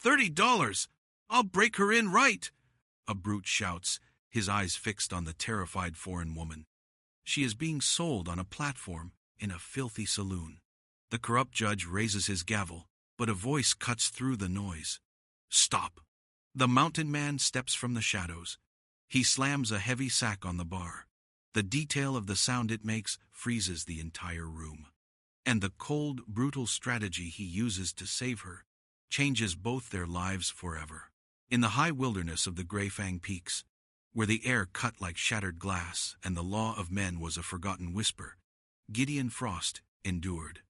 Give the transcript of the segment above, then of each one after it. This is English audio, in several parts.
$30! I'll break her in right! A brute shouts, his eyes fixed on the terrified foreign woman. She is being sold on a platform in a filthy saloon. The corrupt judge raises his gavel, but a voice cuts through the noise. Stop! The mountain man steps from the shadows. He slams a heavy sack on the bar. The detail of the sound it makes freezes the entire room. And the cold, brutal strategy he uses to save her changes both their lives forever. In the high wilderness of the Greyfang Peaks, where the air cut like shattered glass and the law of men was a forgotten whisper, Gideon Frost endured.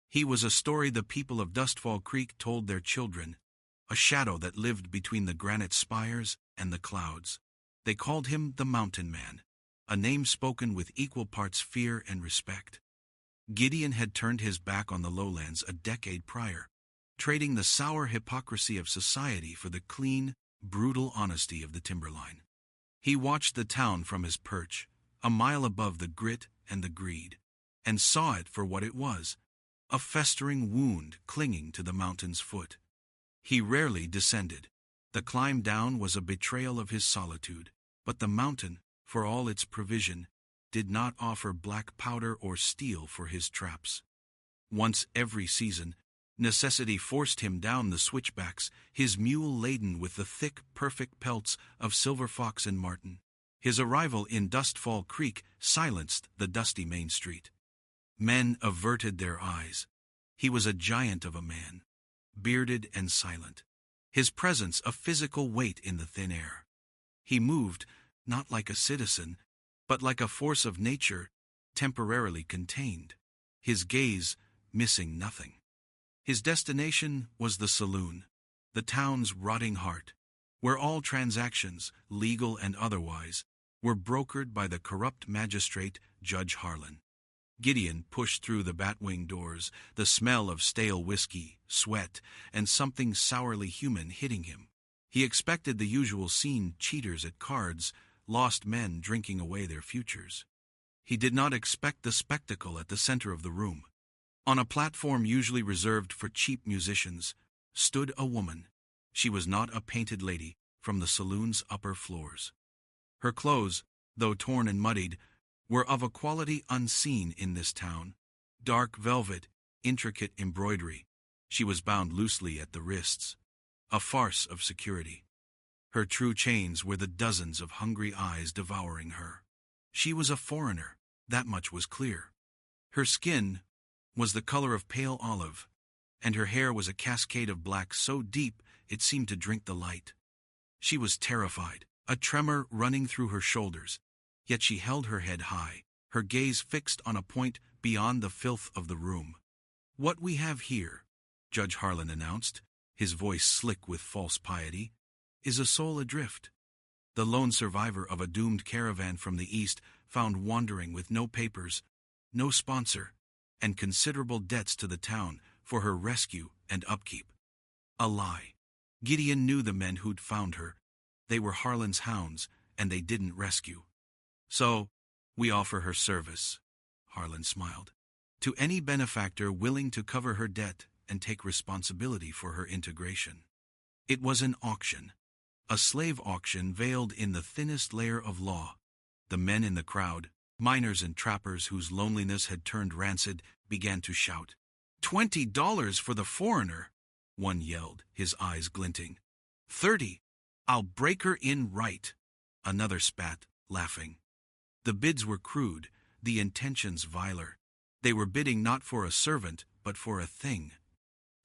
He was a story the people of Dustfall Creek told their children, a shadow that lived between the granite spires and the clouds. They called him the Mountain Man, a name spoken with equal parts fear and respect. Gideon had turned his back on the lowlands a decade prior, trading the sour hypocrisy of society for the clean, brutal honesty of the timberline. He watched the town from his perch, a mile above the grit and the greed, and saw it for what it was, a festering wound clinging to the mountain's foot. He rarely descended. The climb down was a betrayal of his solitude, but the mountain, for all its provision, did not offer black powder or steel for his traps. Once every season, necessity forced him down the switchbacks, his mule laden with the thick, perfect pelts of silver fox and marten. His arrival in Dustfall Creek silenced the dusty main street. Men averted their eyes. He was a giant of a man, bearded and silent, his presence a physical weight in the thin air. He moved, not like a citizen, but like a force of nature, temporarily contained, his gaze missing nothing. His destination was the saloon, the town's rotting heart, where all transactions, legal and otherwise, were brokered by the corrupt magistrate, Judge Harlan. Gideon pushed through the batwing doors, the smell of stale whiskey, sweat, and something sourly human hitting him. He expected the usual scene: cheaters at cards, lost men drinking away their futures. He did not expect the spectacle at the center of the room. On a platform usually reserved for cheap musicians, stood a woman. She was not a painted lady from the saloon's upper floors. Her clothes, though torn and muddied, were of a quality unseen in this town. Dark velvet, intricate embroidery. She was bound loosely at the wrists, a farce of security. Her true chains were the dozens of hungry eyes devouring her. She was a foreigner, that much was clear. Her skin was the color of pale olive, and her hair was a cascade of black so deep it seemed to drink the light. She was terrified, a tremor running through her shoulders, yet she held her head high, her gaze fixed on a point beyond the filth of the room. "What we have here," Judge Harlan announced, his voice slick with false piety, "is a soul adrift. The lone survivor of a doomed caravan from the east, found wandering with no papers, no sponsor, and considerable debts to the town for her rescue and upkeep. A lie. Gideon knew the men who'd found her. They were Harlan's hounds, and they didn't rescue. So, we offer her service," Harlan smiled, "to any benefactor willing to cover her debt and take responsibility for her integration." It was an auction, a slave auction veiled in the thinnest layer of law. The men in the crowd, miners and trappers whose loneliness had turned rancid, began to shout. $20 for the foreigner," one yelled, his eyes glinting. "30, I'll break her in right," another spat, laughing. The bids were crude, the intentions viler. They were bidding not for a servant, but for a thing.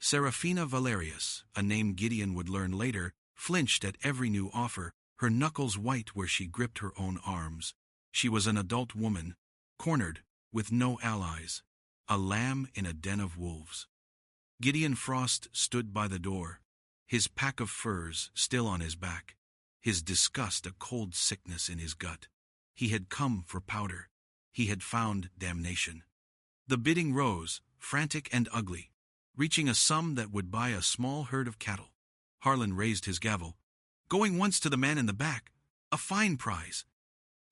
Serafina Valerius, a name Gideon would learn later, flinched at every new offer, her knuckles white where she gripped her own arms. She was an adult woman, cornered, with no allies, a lamb in a den of wolves. Gideon Frost stood by the door, his pack of furs still on his back, his disgust a cold sickness in his gut. He had come for powder. He had found damnation. The bidding rose, frantic and ugly, reaching a sum that would buy a small herd of cattle. Harlan raised his gavel. "Going once to the man in the back, a fine prize."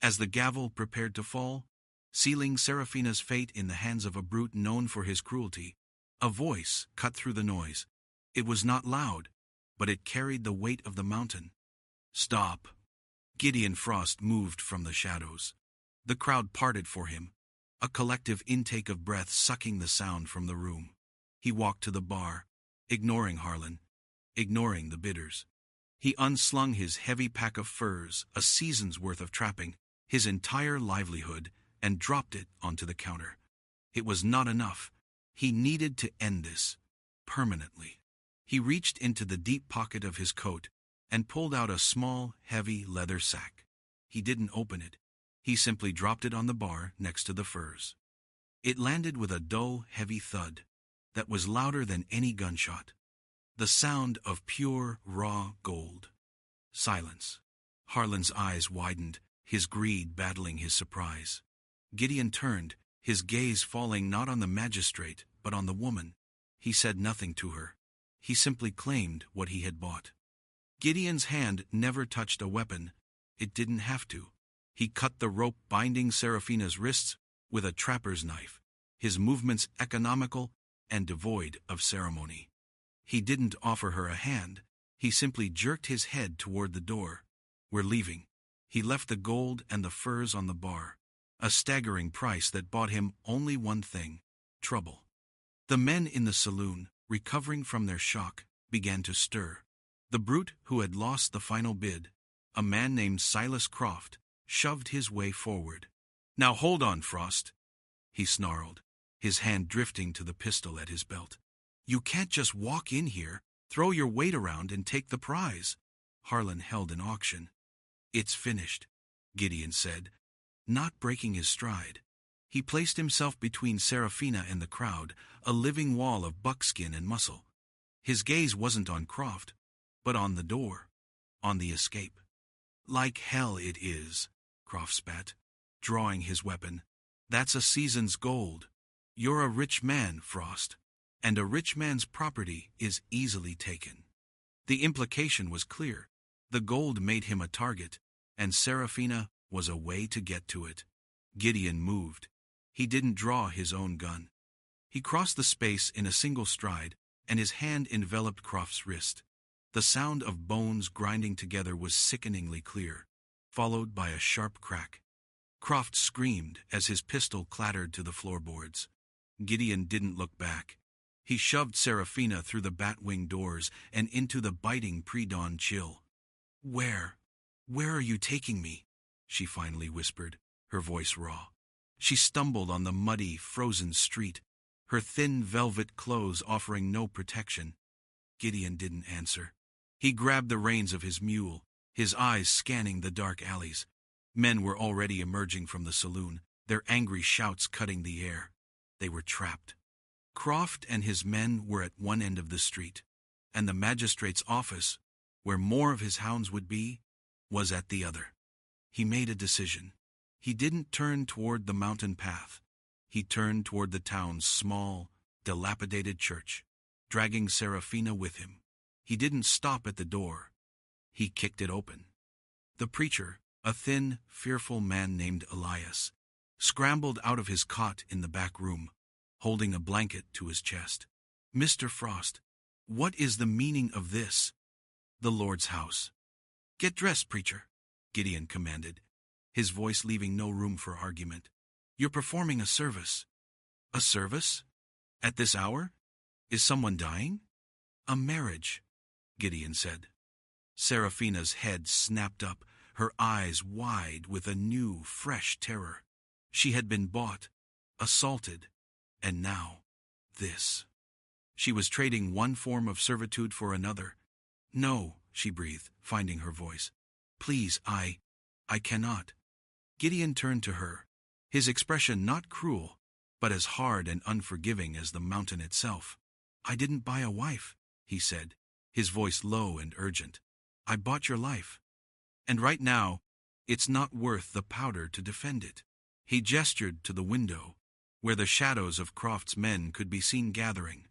As the gavel prepared to fall, sealing Serafina's fate in the hands of a brute known for his cruelty, a voice cut through the noise. It was not loud, but it carried the weight of the mountain. Stop! Gideon Frost moved from the shadows. The crowd parted for him, a collective intake of breath sucking the sound from the room. He walked to the bar, ignoring Harlan, ignoring the bidders. He unslung his heavy pack of furs, a season's worth of trapping, his entire livelihood, and dropped it onto the counter. It was not enough. He needed to end this, permanently. He reached into the deep pocket of his coat and pulled out a small, heavy leather sack. He didn't open it. He simply dropped it on the bar next to the furs. It landed with a dull, heavy thud that was louder than any gunshot. The sound of pure, raw gold. Silence. Harlan's eyes widened, his greed battling his surprise. Gideon turned, his gaze falling not on the magistrate, but on the woman. He said nothing to her. He simply claimed what he had bought. Gideon's hand never touched a weapon. It didn't have to. He cut the rope binding Seraphina's wrists with a trapper's knife, his movements economical and devoid of ceremony. He didn't offer her a hand. He simply jerked his head toward the door. "We're leaving." He left the gold and the furs on the bar, a staggering price that bought him only one thing: trouble. The men in the saloon, recovering from their shock, began to stir. The brute who had lost the final bid, a man named Silas Croft, shoved his way forward. "Now hold on, Frost," he snarled, his hand drifting to the pistol at his belt. "You can't just walk in here, throw your weight around, and take the prize." Harlan held an auction. "It's finished," Gideon said, not breaking his stride. He placed himself between Seraphina and the crowd, a living wall of buckskin and muscle. His gaze wasn't on Croft, but on the door, on the escape. "Like hell it is," Croft spat, drawing his weapon. "That's a season's gold. You're a rich man, Frost, and a rich man's property is easily taken." The implication was clear. The gold made him a target, and Seraphina was a way to get to it. Gideon moved. He didn't draw his own gun. He crossed the space in a single stride, and his hand enveloped Croft's wrist. The sound of bones grinding together was sickeningly clear, followed by a sharp crack. Croft screamed as his pistol clattered to the floorboards. Gideon didn't look back. He shoved Seraphina through the bat-wing doors and into the biting pre-dawn chill. Where are you taking me?" she finally whispered, her voice raw. She stumbled on the muddy, frozen street, her thin velvet clothes offering no protection. Gideon didn't answer. He grabbed the reins of his mule, his eyes scanning the dark alleys. Men were already emerging from the saloon, their angry shouts cutting the air. They were trapped. Croft and his men were at one end of the street, and the magistrate's office, where more of his hounds would be, was at the other. He made a decision. He didn't turn toward the mountain path. He turned toward the town's small, dilapidated church, dragging Seraphina with him. He didn't stop at the door. He kicked it open. The preacher, a thin, fearful man named Elias, scrambled out of his cot in the back room, holding a blanket to his chest. "Mr. Frost, what is the meaning of this?" "The Lord's house." "Get dressed, preacher," Gideon commanded, his voice leaving no room for argument. "You're performing a service." "A service? At this hour? Is someone dying?" "A marriage," Gideon said. Seraphina's head snapped up, her eyes wide with a new, fresh terror. She had been bought, assaulted, and now, this. She was trading one form of servitude for another. "No," she breathed, finding her voice. "Please, I cannot." Gideon turned to her, his expression not cruel, but as hard and unforgiving as the mountain itself. "I didn't buy a wife," he said, his voice low and urgent. "I bought your life. And right now, it's not worth the powder to defend it." He gestured to the window, where the shadows of Croft's men could be seen gathering.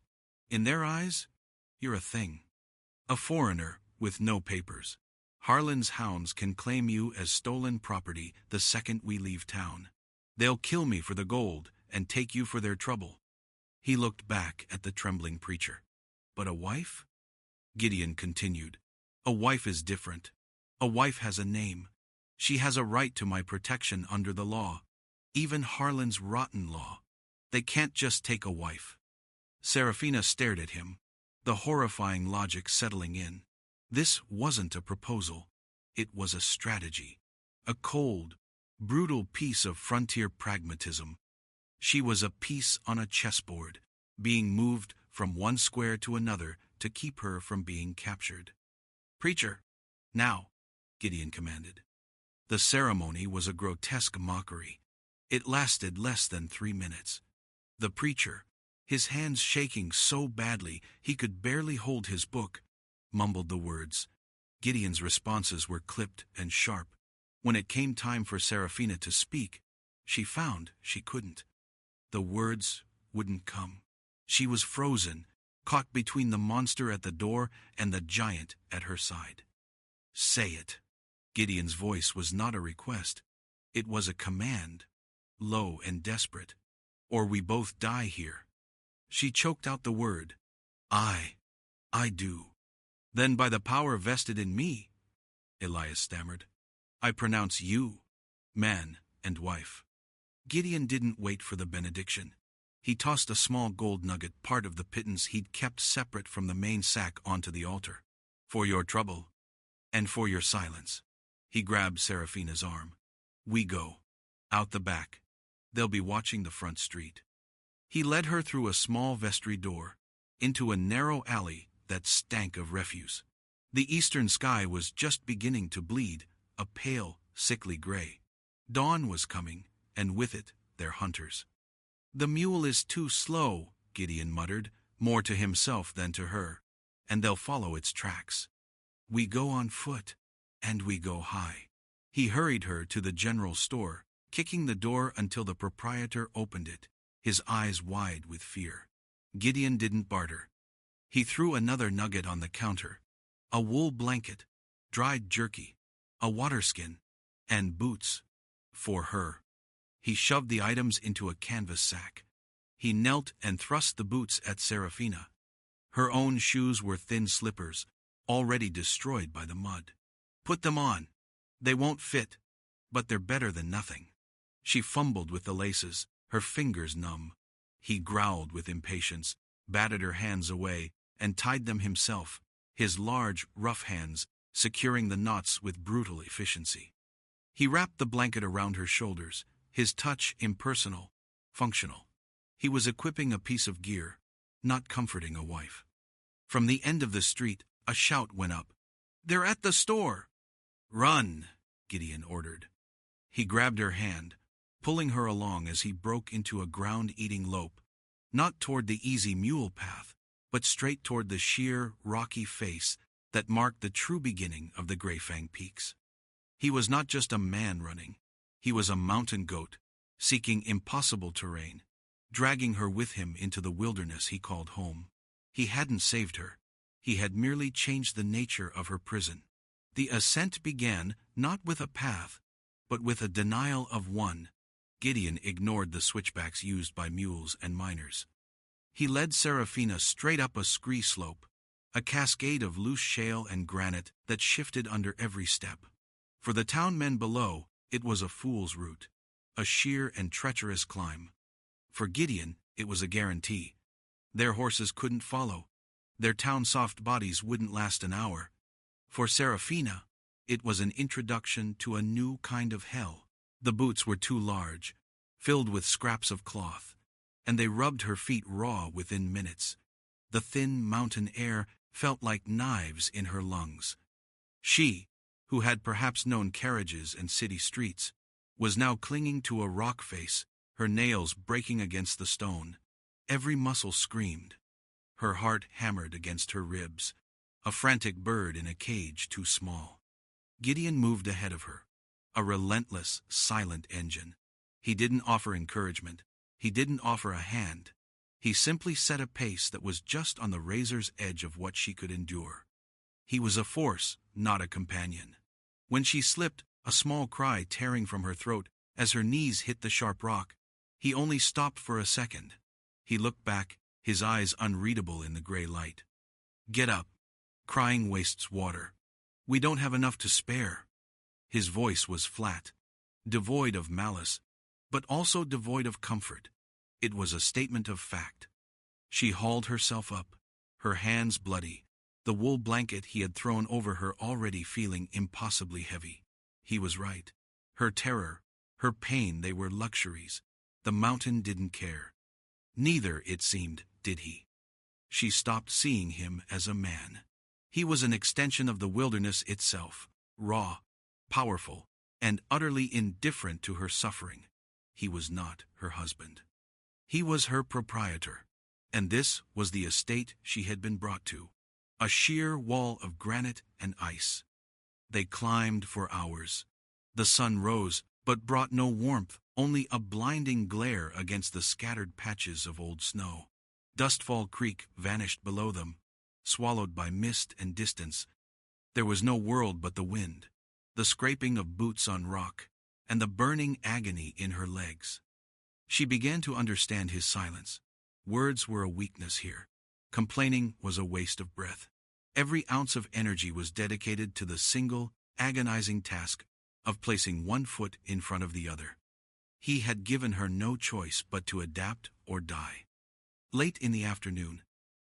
"In their eyes, you're a thing. A foreigner with no papers. Harlan's hounds can claim you as stolen property the second we leave town. They'll kill me for the gold and take you for their trouble." He looked back at the trembling preacher. "But a wife? Gideon continued. A wife is different. A wife has a name. She has a right to my protection under the law. Even Harlan's rotten law. They can't just take a wife. Serafina stared at him, the horrifying logic settling in. This wasn't a proposal. It was a strategy. A cold, brutal piece of frontier pragmatism. She was a piece on a chessboard, being moved from one square to another to keep her from being captured. "Preacher, now," Gideon commanded. The ceremony was a grotesque mockery. It lasted less than 3 minutes. The preacher, his hands shaking so badly he could barely hold his book, mumbled the words. Gideon's responses were clipped and sharp. When it came time for Serafina to speak, she found she couldn't. The words wouldn't come. She was frozen, caught between the monster at the door and the giant at her side. "Say it." Gideon's voice was not a request. It was a command, low and desperate. "Or we both die here." She choked out the word. I do." "Then by the power vested in me," Elias stammered, "I pronounce you man and wife." Gideon didn't wait for the benediction. He tossed a small gold nugget, part of the pittance he'd kept separate from the main sack, onto the altar. "For your trouble, and for your silence." He grabbed Serafina's arm. "We go. Out the back. They'll be watching the front street." He led her through a small vestry door, into a narrow alley that stank of refuse. The eastern sky was just beginning to bleed, a pale, sickly gray. Dawn was coming, and with it, their hunters. "The mule is too slow," Gideon muttered, more to himself than to her, "and they'll follow its tracks. We go on foot, and we go high." He hurried her to the general store, kicking the door until the proprietor opened it, his eyes wide with fear. Gideon didn't barter. He threw another nugget on the counter. A wool blanket, dried jerky, a waterskin, and boots. For her. He shoved the items into a canvas sack. He knelt and thrust the boots at Serafina. Her own shoes were thin slippers, already destroyed by the mud. "Put them on. They won't fit, but they're better than nothing." She fumbled with the laces, her fingers numb. He growled with impatience, batted her hands away, and tied them himself, his large, rough hands securing the knots with brutal efficiency. He wrapped the blanket around her shoulders, his touch impersonal, functional. He was equipping a piece of gear, not comforting a wife. From the end of the street, a shout went up. "They're at the store!" "Run!" Gideon ordered. He grabbed her hand, pulling her along as he broke into a ground-eating lope, not toward the easy mule path, but straight toward the sheer, rocky face that marked the true beginning of the Greyfang Peaks. He was not just a man running. He was a mountain goat, seeking impossible terrain, dragging her with him into the wilderness he called home. He hadn't saved her. He had merely changed the nature of her prison. The ascent began not with a path, but with a denial of one. Gideon ignored the switchbacks used by mules and miners. He led Serafina straight up a scree slope, a cascade of loose shale and granite that shifted under every step. For the town men below, it was a fool's route, a sheer and treacherous climb. For Gideon, it was a guarantee. Their horses couldn't follow. Their town-soft bodies wouldn't last an hour. For Serafina, it was an introduction to a new kind of hell. The boots were too large, filled with scraps of cloth, and they rubbed her feet raw within minutes. The thin mountain air felt like knives in her lungs. She, who had perhaps known carriages and city streets, was now clinging to a rock face, her nails breaking against the stone. Every muscle screamed. Her heart hammered against her ribs, a frantic bird in a cage too small. Gideon moved ahead of her, a relentless, silent engine. He didn't offer encouragement. He didn't offer a hand. He simply set a pace that was just on the razor's edge of what she could endure. He was a force, not a companion. When she slipped, a small cry tearing from her throat as her knees hit the sharp rock, he only stopped for a second. He looked back, his eyes unreadable in the gray light. "Get up," Crying wastes water. We don't have enough to spare. His voice was flat, devoid of malice, but also devoid of comfort. It was a statement of fact. She hauled herself up, her hands bloody, the wool blanket he had thrown over her already feeling impossibly heavy. He was right. Her terror, her pain, they were luxuries. The mountain didn't care. Neither, it seemed, did he. She stopped seeing him as a man. He was an extension of the wilderness itself, raw, powerful, and utterly indifferent to her suffering. He was not her husband. He was her proprietor, and this was the estate she had been brought to, a sheer wall of granite and ice. They climbed for hours. The sun rose, but brought no warmth, only a blinding glare against the scattered patches of old snow. Dustfall Creek vanished below them, swallowed by mist and distance. There was no world but the wind, the scraping of boots on rock, and the burning agony in her legs. She began to understand his silence. Words were a weakness here. Complaining was a waste of breath. Every ounce of energy was dedicated to the single, agonizing task of placing one foot in front of the other. He had given her no choice but to adapt or die. Late in the afternoon,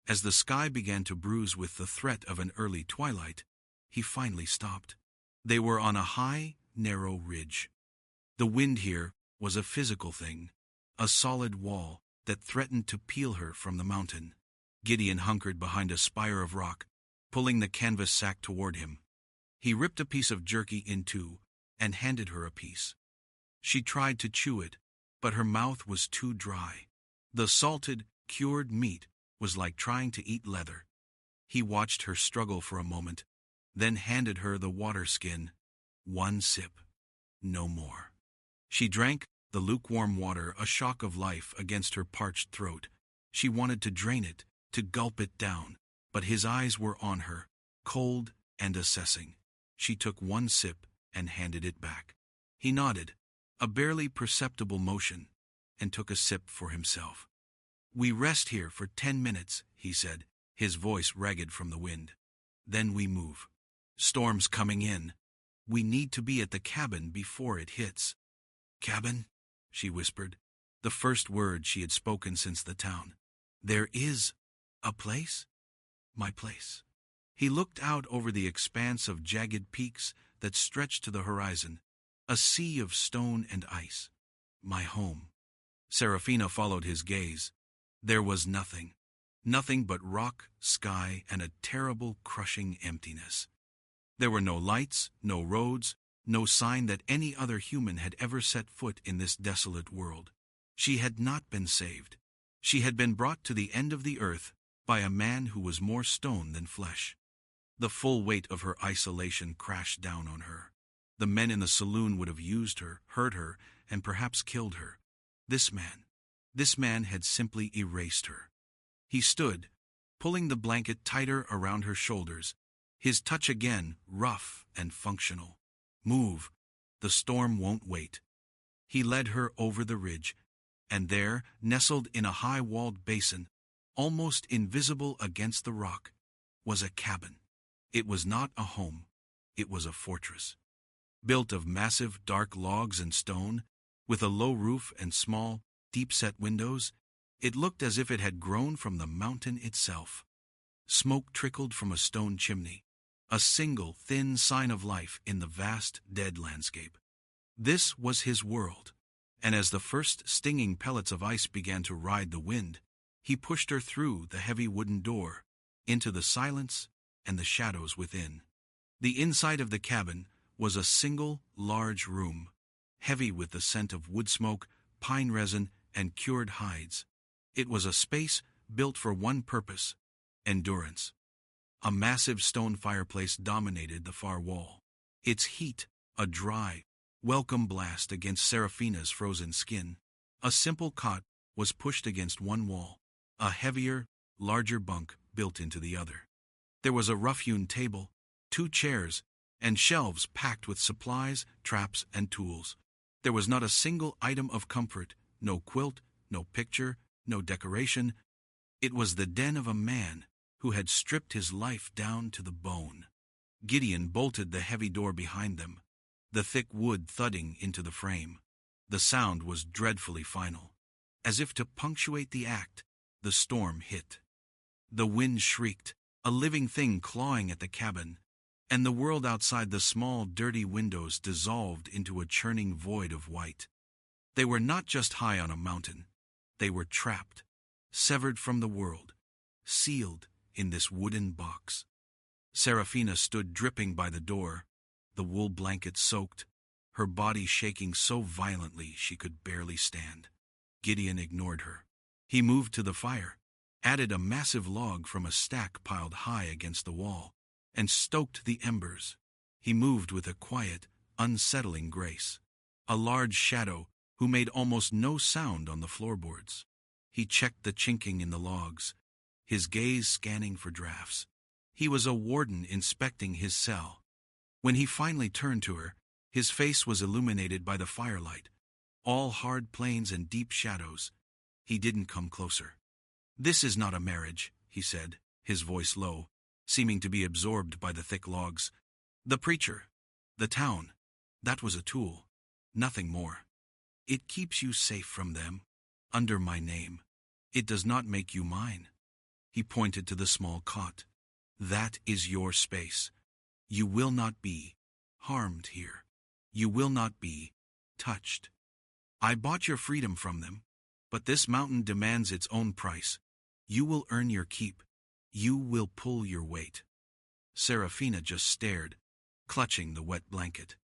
as the sky began to bruise with the threat of an early twilight, he finally stopped. They were on a high, narrow ridge. The wind here was a physical thing, a solid wall that threatened to peel her from the mountain. Gideon hunkered behind a spire of rock, pulling the canvas sack toward him. He ripped a piece of jerky in two and handed her a piece. She tried to chew it, but her mouth was too dry. The salted, cured meat was like trying to eat leather. He watched her struggle for a moment, then handed her the water skin. One sip. No more. She drank the lukewarm water, a shock of life against her parched throat. She wanted to drain it, to gulp it down, but his eyes were on her, cold and assessing. She took one sip and handed it back. He nodded, a barely perceptible motion, and took a sip for himself. "We rest here for 10 minutes, he said, his voice ragged from the wind. "Then we move. Storm's coming in. We need to be at the cabin before it hits." "Cabin?" she whispered, the first word she had spoken since the town. "There is a place?" "My place." He looked out over the expanse of jagged peaks that stretched to the horizon, a sea of stone and ice. "My home." Serafina followed his gaze. There was nothing. Nothing but rock, sky, and a terrible, crushing emptiness. There were no lights, no roads, no sign that any other human had ever set foot in this desolate world. She had not been saved. She had been brought to the end of the earth by a man who was more stone than flesh. The full weight of her isolation crashed down on her. The men in the saloon would have used her, hurt her, and perhaps killed her. This man had simply erased her. He stood, pulling the blanket tighter around her shoulders, his touch again rough and functional. "Move. The storm won't wait." He led her over the ridge, and there, nestled in a high-walled basin, almost invisible against the rock, was a cabin. It was not a home. It was a fortress. Built of massive, dark logs and stone, with a low roof and small, deep-set windows, it looked as if it had grown from the mountain itself. Smoke trickled from a stone chimney, a single, thin sign of life in the vast, dead landscape. This was his world, and as the first stinging pellets of ice began to ride the wind, he pushed her through the heavy wooden door, into the silence and the shadows within. The inside of the cabin was a single, large room, heavy with the scent of wood smoke, pine resin, and cured hides. It was a space built for one purpose: endurance. A massive stone fireplace dominated the far wall, its heat a dry, welcome blast against Serafina's frozen skin. A simple cot was pushed against one wall, a heavier, larger bunk built into the other. There was a rough-hewn table, 2 chairs, and shelves packed with supplies, traps, and tools. There was not a single item of comfort, no quilt, no picture, no decoration. It was the den of a man who had stripped his life down to the bone. Gideon bolted the heavy door behind them, the thick wood thudding into the frame. The sound was dreadfully final. As if to punctuate the act, the storm hit. The wind shrieked, a living thing clawing at the cabin, and the world outside the small, dirty windows dissolved into a churning void of white. They were not just high on a mountain. They were trapped, severed from the world, sealed in this wooden box. Serafina stood dripping by the door, the wool blanket soaked, her body shaking so violently she could barely stand. Gideon ignored her. He moved to the fire, added a massive log from a stack piled high against the wall, and stoked the embers. He moved with a quiet, unsettling grace, a large shadow who made almost no sound on the floorboards. He checked the chinking in the logs, his gaze scanning for drafts. He was a warden inspecting his cell. When he finally turned to her, his face was illuminated by the firelight, all hard planes and deep shadows. He didn't come closer. "This is not a marriage," he said, his voice low, seeming to be absorbed by the thick logs. "The preacher, the town, that was a tool, nothing more. It keeps you safe from them, under my name. It does not make you mine." He pointed to the small cot. "That is your space. You will not be harmed here. You will not be touched. I bought your freedom from them, but this mountain demands its own price. You will earn your keep. You will pull your weight." Serafina just stared, clutching the wet blanket.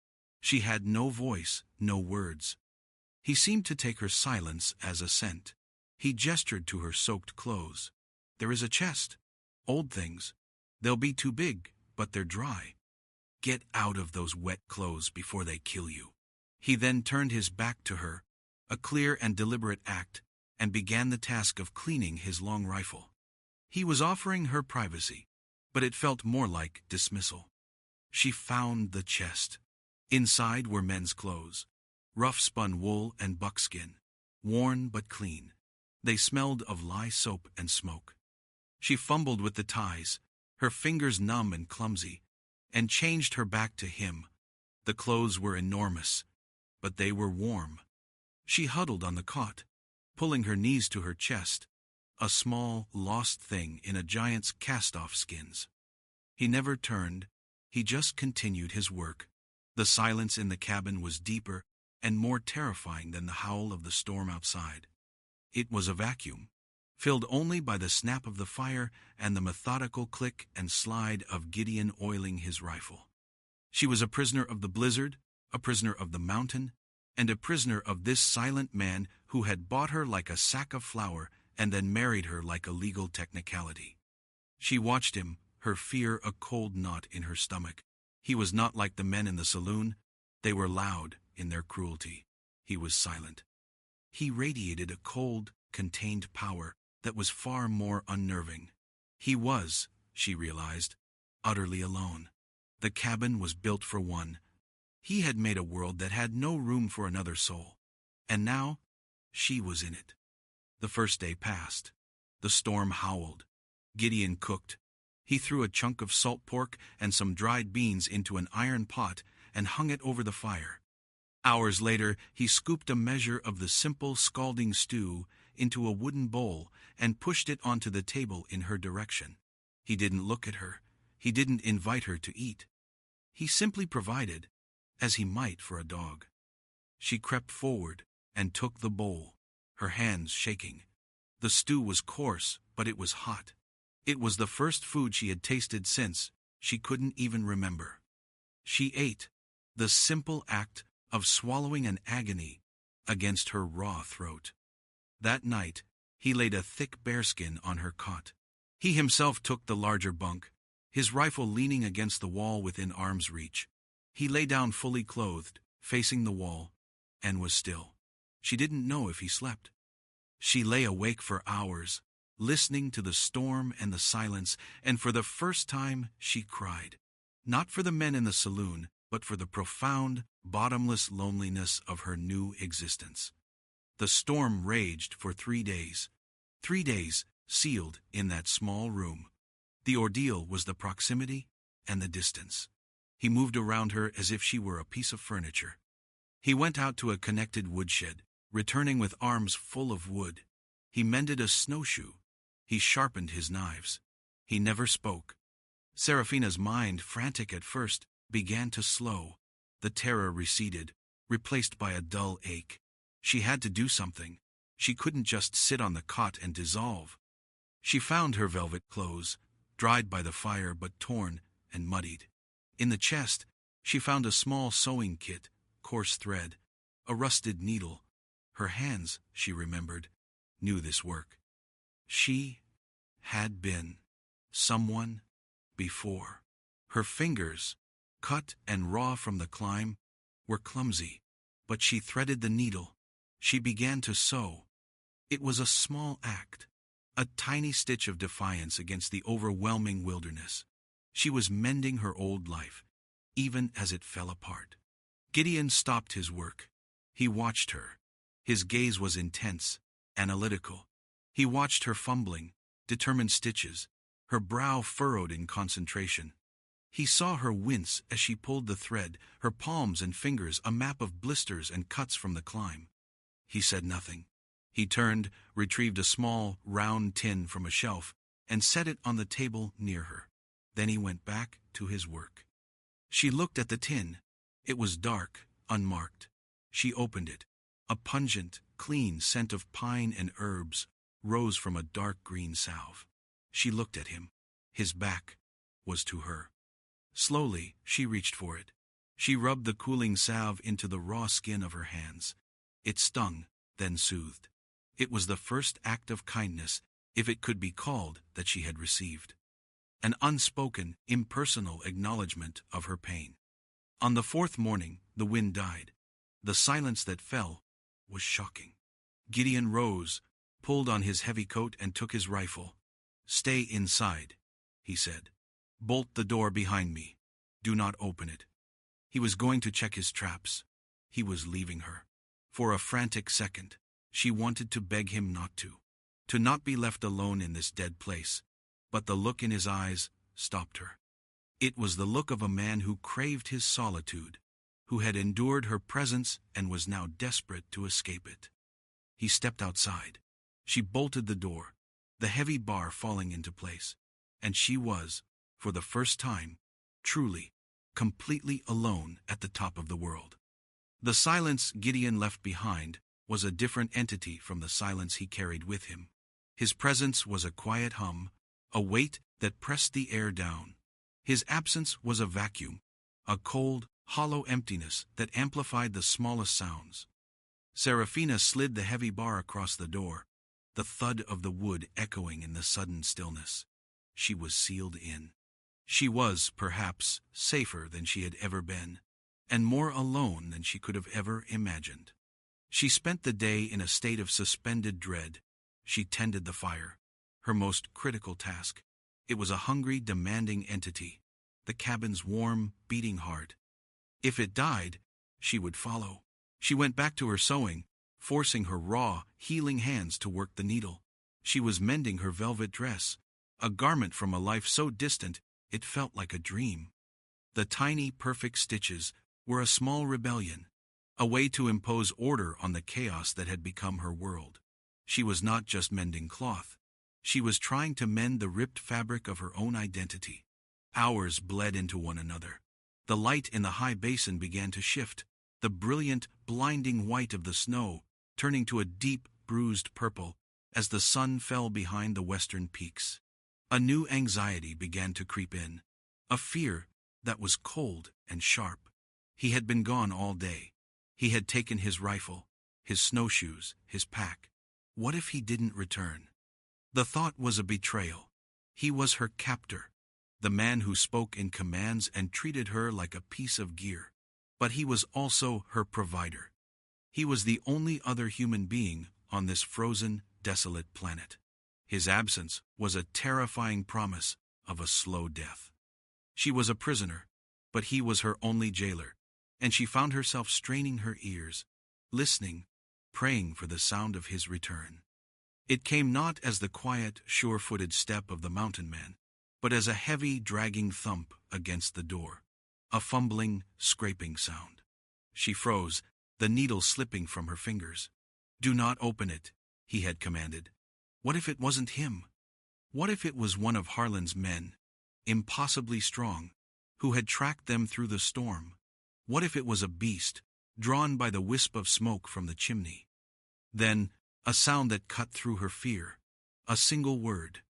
She had no voice, no words. He seemed to take her silence as assent. He gestured to her soaked clothes. "There is a chest. Old things. They'll be too big, but they're dry. Get out of those wet clothes before they kill you." He then turned his back to her, a clear and deliberate act, and began the task of cleaning his long rifle. He was offering her privacy, but it felt more like dismissal. She found the chest. Inside were men's clothes, rough-spun wool and buckskin, worn but clean. They smelled of lye soap and smoke. She fumbled with the ties, her fingers numb and clumsy, and changed her back to him. The clothes were enormous, but they were warm. She huddled on the cot, pulling her knees to her chest, a small, lost thing in a giant's cast-off skins. He never turned, he just continued his work. The silence in the cabin was deeper and more terrifying than the howl of the storm outside. It was a vacuum, filled only by the snap of the fire and the methodical click and slide of Gideon oiling his rifle. She was a prisoner of the blizzard, a prisoner of the mountain, and a prisoner of this silent man who had bought her like a sack of flour and then married her like a legal technicality. She watched him, her fear a cold knot in her stomach. He was not like the men in the saloon. They were loud in their cruelty. He was silent. He radiated a cold, contained power that was far more unnerving. He was, she realized, utterly alone. The cabin was built for one. He had made a world that had no room for another soul. And now, she was in it. The first day passed. The storm howled. Gideon cooked. He threw a chunk of salt pork and some dried beans into an iron pot and hung it over the fire. Hours later, he scooped a measure of the simple scalding stew into a wooden bowl and pushed it onto the table in her direction. He didn't look at her. He didn't invite her to eat. He simply provided, as he might for a dog. She crept forward and took the bowl, her hands shaking. The stew was coarse, but it was hot. It was the first food she had tasted since she couldn't even remember. She ate, the simple act of swallowing an agony against her raw throat. That night, he laid a thick bearskin on her cot. He himself took the larger bunk, his rifle leaning against the wall within arm's reach. He lay down fully clothed, facing the wall, and was still. She didn't know if he slept. She lay awake for hours, listening to the storm and the silence, and for the first time she cried. Not for the men in the saloon, but for the profound, bottomless loneliness of her new existence. The storm raged for 3 days. 3 days sealed in that small room. The ordeal was the proximity and the distance. He moved around her as if she were a piece of furniture. He went out to a connected woodshed, returning with arms full of wood. He mended a snowshoe. He sharpened his knives. He never spoke. Serafina's mind, frantic at first, began to slow. The terror receded, replaced by a dull ache. She had to do something. She couldn't just sit on the cot and dissolve. She found her velvet clothes, dried by the fire but torn and muddied. In the chest, she found a small sewing kit, coarse thread, a rusted needle. Her hands, she remembered, knew this work. She had been someone before. Her fingers, cut and raw from the climb, were clumsy, but she threaded the needle. She began to sew. It was a small act, a tiny stitch of defiance against the overwhelming wilderness. She was mending her old life, even as it fell apart. Gideon stopped his work. He watched her. His gaze was intense, analytical. He watched her fumbling, determined stitches, her brow furrowed in concentration. He saw her wince as she pulled the thread, her palms and fingers a map of blisters and cuts from the climb. He said nothing. He turned, retrieved a small, round tin from a shelf, and set it on the table near her. Then he went back to his work. She looked at the tin. It was dark, unmarked. She opened it. A pungent, clean scent of pine and herbs rose from a dark green salve. She looked at him. His back was to her. Slowly, she reached for it. She rubbed the cooling salve into the raw skin of her hands. It stung, then soothed. It was the first act of kindness, if it could be called, that she had received. An unspoken, impersonal acknowledgment of her pain. On the fourth morning, the wind died. The silence that fell was shocking. Gideon rose, pulled on his heavy coat and took his rifle. "Stay inside," he said. "Bolt the door behind me. Do not open it." He was going to check his traps. He was leaving her. For a frantic second, she wanted to beg him not to not be left alone in this dead place. But the look in his eyes stopped her. It was the look of a man who craved his solitude, who had endured her presence and was now desperate to escape it. He stepped outside. She bolted the door, the heavy bar falling into place, and she was, for the first time, truly, completely alone at the top of the world. The silence Gideon left behind was a different entity from the silence he carried with him. His presence was a quiet hum, a weight that pressed the air down. His absence was a vacuum, a cold, hollow emptiness that amplified the smallest sounds. Serafina slid the heavy bar across the door, the thud of the wood echoing in the sudden stillness. She was sealed in. She was, perhaps, safer than she had ever been, and more alone than she could have ever imagined. She spent the day in a state of suspended dread. She tended the fire, her most critical task. It was a hungry, demanding entity, the cabin's warm, beating heart. If it died, she would follow. She went back to her sewing, forcing her raw, healing hands to work the needle. She was mending her velvet dress, a garment from a life so distant it felt like a dream. The tiny, perfect stitches were a small rebellion, a way to impose order on the chaos that had become her world. She was not just mending cloth. She was trying to mend the ripped fabric of her own identity. Hours bled into one another. The light in the high basin began to shift, the brilliant, blinding white of the snow turning to a deep, bruised purple as the sun fell behind the western peaks. A new anxiety began to creep in, a fear that was cold and sharp. He had been gone all day. He had taken his rifle, his snowshoes, his pack. What if he didn't return? The thought was a betrayal. He was her captor, the man who spoke in commands and treated her like a piece of gear. But he was also her provider. He was the only other human being on this frozen, desolate planet. His absence was a terrifying promise of a slow death. She was a prisoner, but he was her only jailer, and she found herself straining her ears, listening, praying for the sound of his return. It came not as the quiet, sure-footed step of the mountain man, but as a heavy, dragging thump against the door. A fumbling, scraping sound. She froze, the needle slipping from her fingers. "Do not open it," he had commanded. What if it wasn't him? What if it was one of Harlan's men, impossibly strong, who had tracked them through the storm? What if it was a beast, drawn by the wisp of smoke from the chimney? Then, a sound that cut through her fear. A single word.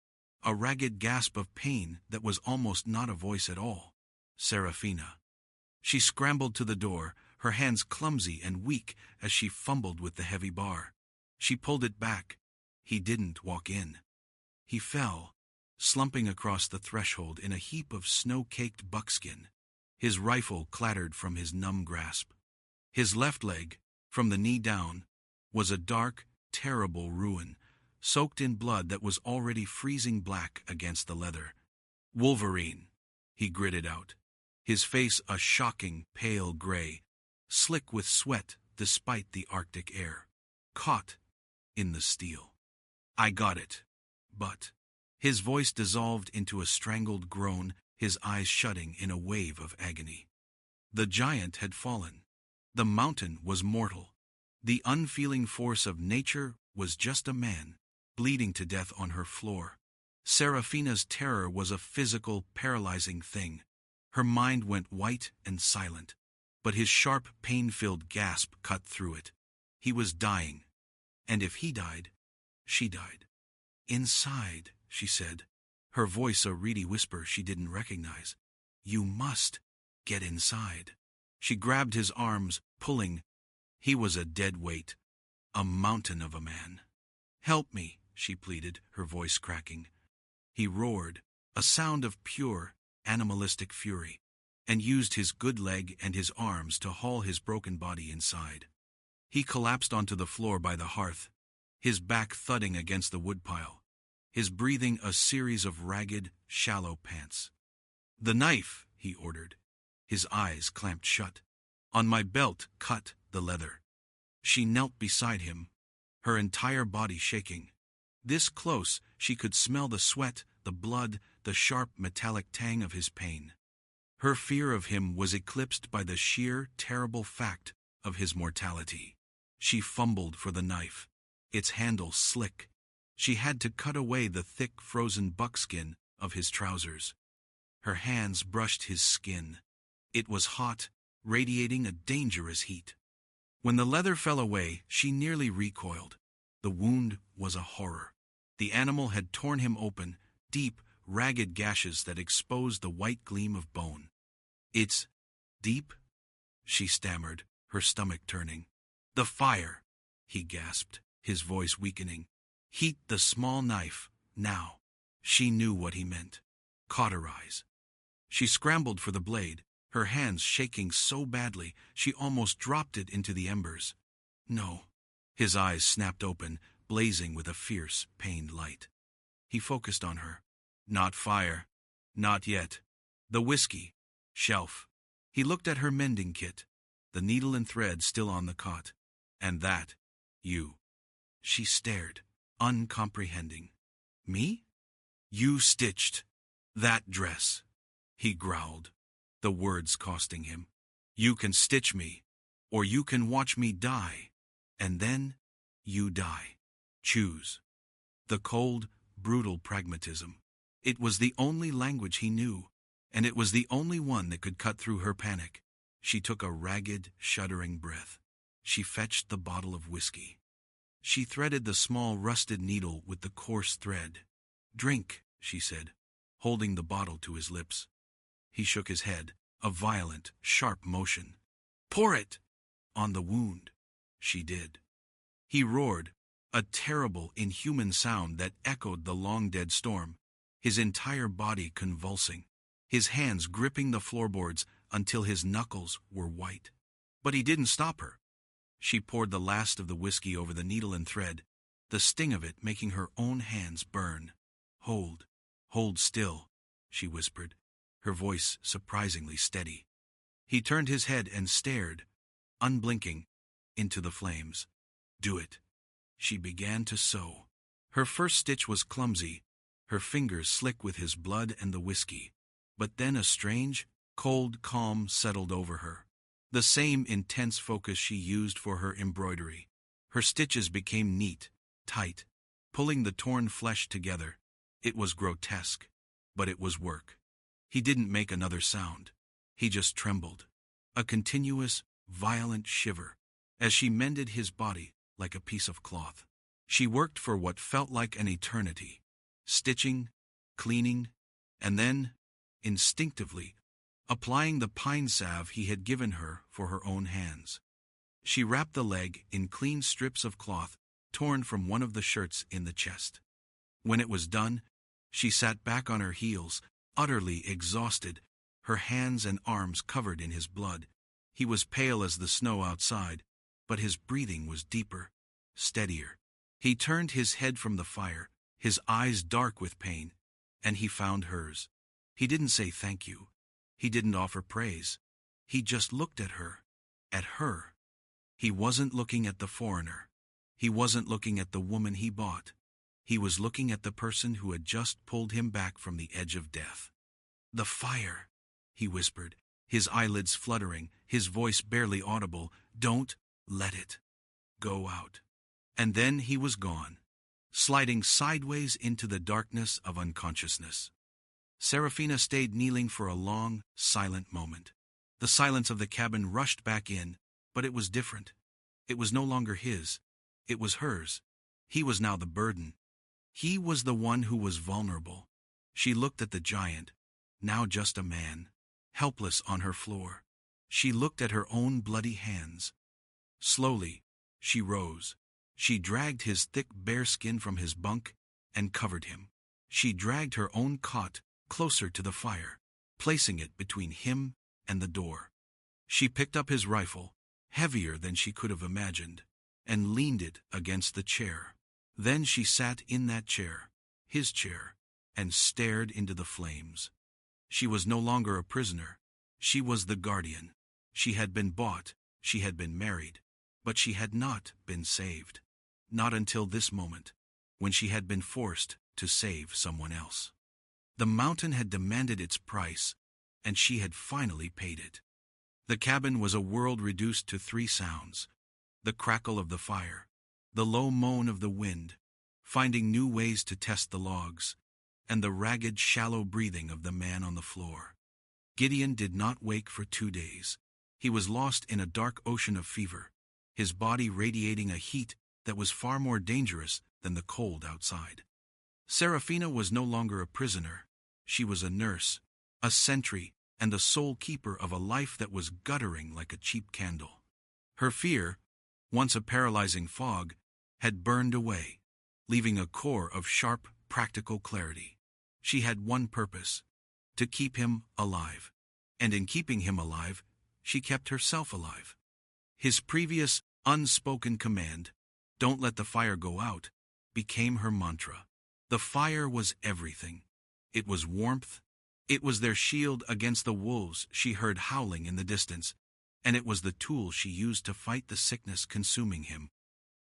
A ragged gasp of pain that was almost not a voice at all. Serafina. She scrambled to the door, her hands clumsy and weak as she fumbled with the heavy bar. She pulled it back. He didn't walk in. He fell, slumping across the threshold in a heap of snow-caked buckskin. His rifle clattered from his numb grasp. His left leg, from the knee down, was a dark, terrible ruin, soaked in blood that was already freezing black against the leather. "Wolverine," he gritted out, his face a shocking, pale gray, slick with sweat despite the Arctic air. "Caught in the steel. I got it. But..." His voice dissolved into a strangled groan, his eyes shutting in a wave of agony. The giant had fallen. The mountain was mortal. The unfeeling force of nature was just a man, bleeding to death on her floor. Serafina's terror was a physical, paralyzing thing. Her mind went white and silent, but his sharp, pain-filled gasp cut through it. He was dying. And if he died, she died. "Inside," she said, her voice a reedy whisper she didn't recognize. "You must get inside." She grabbed his arms, pulling. He was a dead weight, a mountain of a man. "Help me," she pleaded, her voice cracking. He roared, a sound of pure, animalistic fury, and used his good leg and his arms to haul his broken body inside. He collapsed onto the floor by the hearth, his back thudding against the woodpile, his breathing a series of ragged, shallow pants. "The knife," he ordered, his eyes clamped shut. "On my belt, cut the leather." She knelt beside him, her entire body shaking. This close, she could smell the sweat, the blood, the sharp metallic tang of his pain. Her fear of him was eclipsed by the sheer, terrible fact of his mortality. She fumbled for the knife, its handle slick. She had to cut away the thick, frozen buckskin of his trousers. Her hands brushed his skin. It was hot, radiating a dangerous heat. When the leather fell away, she nearly recoiled. The wound was a horror. The animal had torn him open, deep, ragged gashes that exposed the white gleam of bone. "It's deep?" she stammered, her stomach turning. "The fire," he gasped, his voice weakening. "Heat the small knife, now." She knew what he meant. Cauterize. She scrambled for the blade, her hands shaking so badly she almost dropped it into the embers. "No." His eyes snapped open, blazing with a fierce, pained light. He focused on her. "Not fire. Not yet. The whiskey. Shelf." He looked at her mending kit, the needle and thread still on the cot. "And that. You." She stared, uncomprehending. "Me?" "You stitched that dress," he growled, the words costing him. "You can stitch me, or you can watch me die, and then you die. Choose." The cold, brutal pragmatism. It was the only language he knew, and it was the only one that could cut through her panic. She took a ragged, shuddering breath. She fetched the bottle of whiskey. She threaded the small rusted needle with the coarse thread. "Drink," she said, holding the bottle to his lips. He shook his head, a violent, sharp motion. "Pour it!" "On the wound." She did. He roared, a terrible, inhuman sound that echoed the long-dead storm, his entire body convulsing, his hands gripping the floorboards until his knuckles were white. But he didn't stop her. She poured the last of the whiskey over the needle and thread, the sting of it making her own hands burn. Hold still," she whispered, her voice surprisingly steady. He turned his head and stared, unblinking, into the flames. "Do it." She began to sew. Her first stitch was clumsy, her fingers slick with his blood and the whiskey. But then a strange, cold calm settled over her. The same intense focus she used for her embroidery. Her stitches became neat, tight, pulling the torn flesh together. It was grotesque, but it was work. He didn't make another sound. He just trembled. A continuous, violent shiver, as she mended his body like a piece of cloth. She worked for what felt like an eternity, stitching, cleaning, and then, instinctively, applying the pine salve he had given her for her own hands. She wrapped the leg in clean strips of cloth torn from one of the shirts in the chest. When it was done, she sat back on her heels, utterly exhausted, her hands and arms covered in his blood. He was pale as the snow outside, but his breathing was deeper, steadier. He turned his head from the fire, his eyes dark with pain, and he found hers. He didn't say thank you. He didn't offer praise. He just looked at her. At her. He wasn't looking at the foreigner. He wasn't looking at the woman he bought. He was looking at the person who had just pulled him back from the edge of death. "The fire," he whispered, his eyelids fluttering, his voice barely audible. "Don't let it go out." And then he was gone, sliding sideways into the darkness of unconsciousness. Serafina stayed kneeling for a long, silent moment. The silence of the cabin rushed back in, but it was different. It was no longer his. It was hers. He was now the burden. He was the one who was vulnerable. She looked at the giant, now just a man, helpless on her floor. She looked at her own bloody hands. Slowly, she rose. She dragged his thick bare skin from his bunk and covered him. She dragged her own cot closer to the fire, placing it between him and the door. She picked up his rifle, heavier than she could have imagined, and leaned it against the chair. Then she sat in that chair, his chair, and stared into the flames. She was no longer a prisoner. She was the guardian. She had been bought, she had been married, but she had not been saved. Not until this moment, when she had been forced to save someone else. The mountain had demanded its price, and she had finally paid it. The cabin was a world reduced to 3 sounds: the crackle of the fire, the low moan of the wind, finding new ways to test the logs, and the ragged, shallow breathing of the man on the floor. Gideon did not wake for 2 days. He was lost in a dark ocean of fever, his body radiating a heat that was far more dangerous than the cold outside. Serafina was no longer a prisoner. She was a nurse, a sentry, and the sole keeper of a life that was guttering like a cheap candle. Her fear, once a paralyzing fog, had burned away, leaving a core of sharp, practical clarity. She had one purpose: to keep him alive. And in keeping him alive, she kept herself alive. His previous, unspoken command, "Don't let the fire go out," became her mantra. The fire was everything. It was warmth. It was their shield against the wolves she heard howling in the distance, and it was the tool she used to fight the sickness consuming him.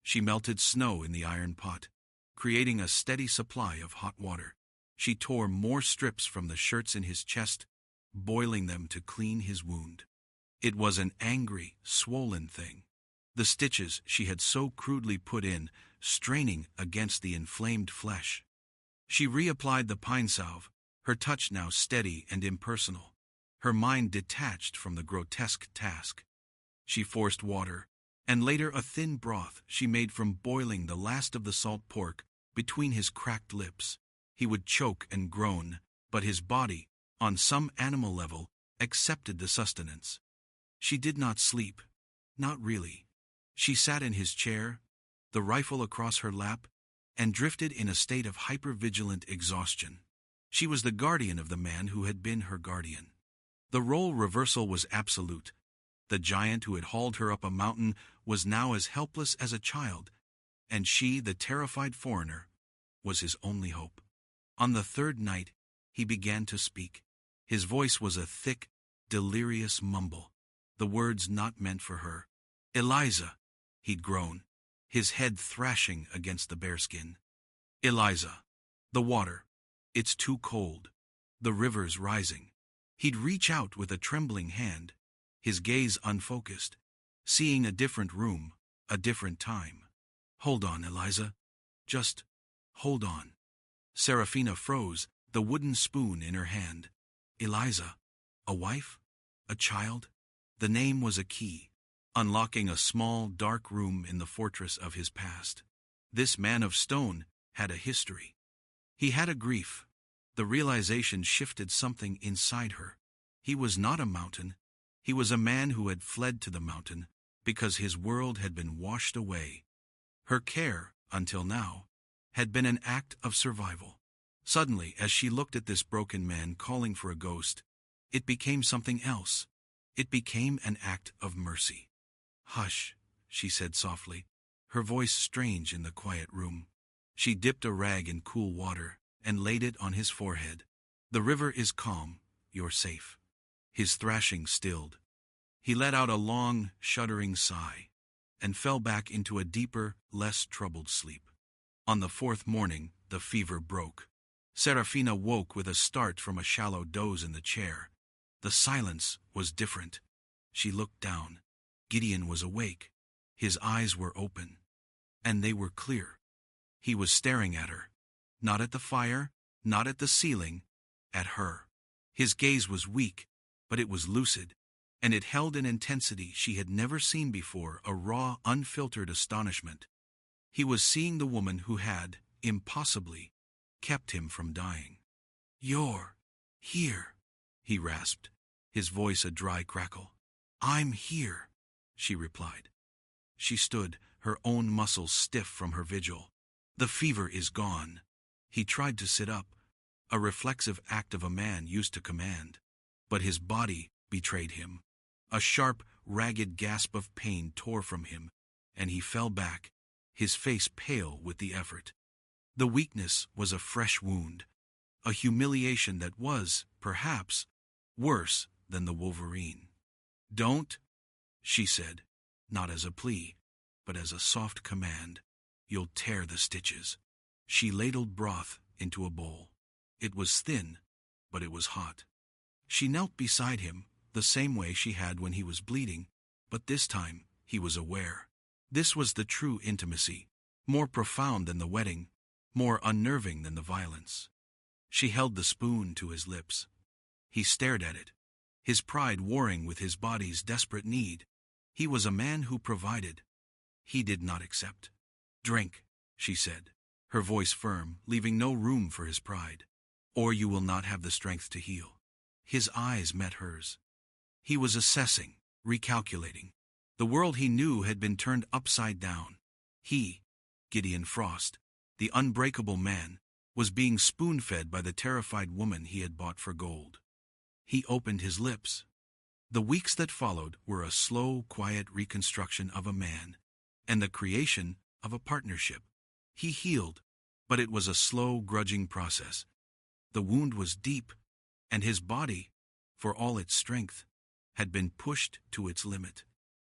She melted snow in the iron pot, creating a steady supply of hot water. She tore more strips from the shirts in his chest, boiling them to clean his wound. It was an angry, swollen thing. The stitches she had so crudely put in, straining against the inflamed flesh. She reapplied the pine salve, her touch now steady and impersonal, her mind detached from the grotesque task. She forced water, and later a thin broth she made from boiling the last of the salt pork between his cracked lips. He would choke and groan, but his body, on some animal level, accepted the sustenance. She did not sleep. Not really. She sat in his chair, the rifle across her lap, and drifted in a state of hypervigilant exhaustion. She was the guardian of the man who had been her guardian. The role reversal was absolute. The giant who had hauled her up a mountain was now as helpless as a child, and she, the terrified foreigner, was his only hope. On the 3rd night, he began to speak. His voice was a thick, delirious mumble, the words not meant for her. "Eliza," he'd groan, his head thrashing against the bearskin. "Eliza. The water. It's too cold. The river's rising. He'd reach out with a trembling hand, his gaze unfocused, seeing a different room, a different time. Hold on, Eliza. Just hold on. Serafina froze, the wooden spoon in her hand. Eliza. A wife? A child? The name was a key, unlocking a small, dark room in the fortress of his past. This man of stone had a history. He had a grief. The realization shifted something inside her. He was not a mountain. He was a man who had fled to the mountain because his world had been washed away. Her care, until now, had been an act of survival. Suddenly, as she looked at this broken man calling for a ghost, it became something else. It became an act of mercy. Hush, she said softly, her voice strange in the quiet room. She dipped a rag in cool water and laid it on his forehead. The river is calm, you're safe. His thrashing stilled. He let out a long, shuddering sigh and fell back into a deeper, less troubled sleep. On the fourth morning, the fever broke. Serafina woke with a start from a shallow doze in the chair. The silence was different. She looked down. Gideon was awake. His eyes were open, and they were clear. He was staring at her. Not at the fire, not at the ceiling, at her. His gaze was weak, but it was lucid, and it held an intensity she had never seen before, a raw, unfiltered astonishment. He was seeing the woman who had, impossibly, kept him from dying. You're here, he rasped, his voice a dry crackle. I'm here, she replied. She stood, her own muscles stiff from her vigil. The fever is gone. He tried to sit up, a reflexive act of a man used to command. But his body betrayed him. A sharp, ragged gasp of pain tore from him, and he fell back, his face pale with the effort. The weakness was a fresh wound, a humiliation that was, perhaps, worse than the Wolverine. Don't, she said, not as a plea, but as a soft command. You'll tear the stitches. She ladled broth into a bowl. It was thin, but it was hot. She knelt beside him, the same way she had when he was bleeding, but this time he was aware. This was the true intimacy, more profound than the wedding, more unnerving than the violence. She held the spoon to his lips. He stared at it, his pride warring with his body's desperate need. He was a man who provided. He did not accept. Drink, she said, her voice firm, leaving no room for his pride. Or you will not have the strength to heal. His eyes met hers. He was assessing, recalculating. The world he knew had been turned upside down. He, Gideon Frost, the unbreakable man, was being spoon-fed by the terrified woman he had bought for gold. He opened his lips. The weeks that followed were a slow, quiet reconstruction of a man, and the creation of a partnership. He healed, but it was a slow, grudging process. The wound was deep, and his body, for all its strength, had been pushed to its limit.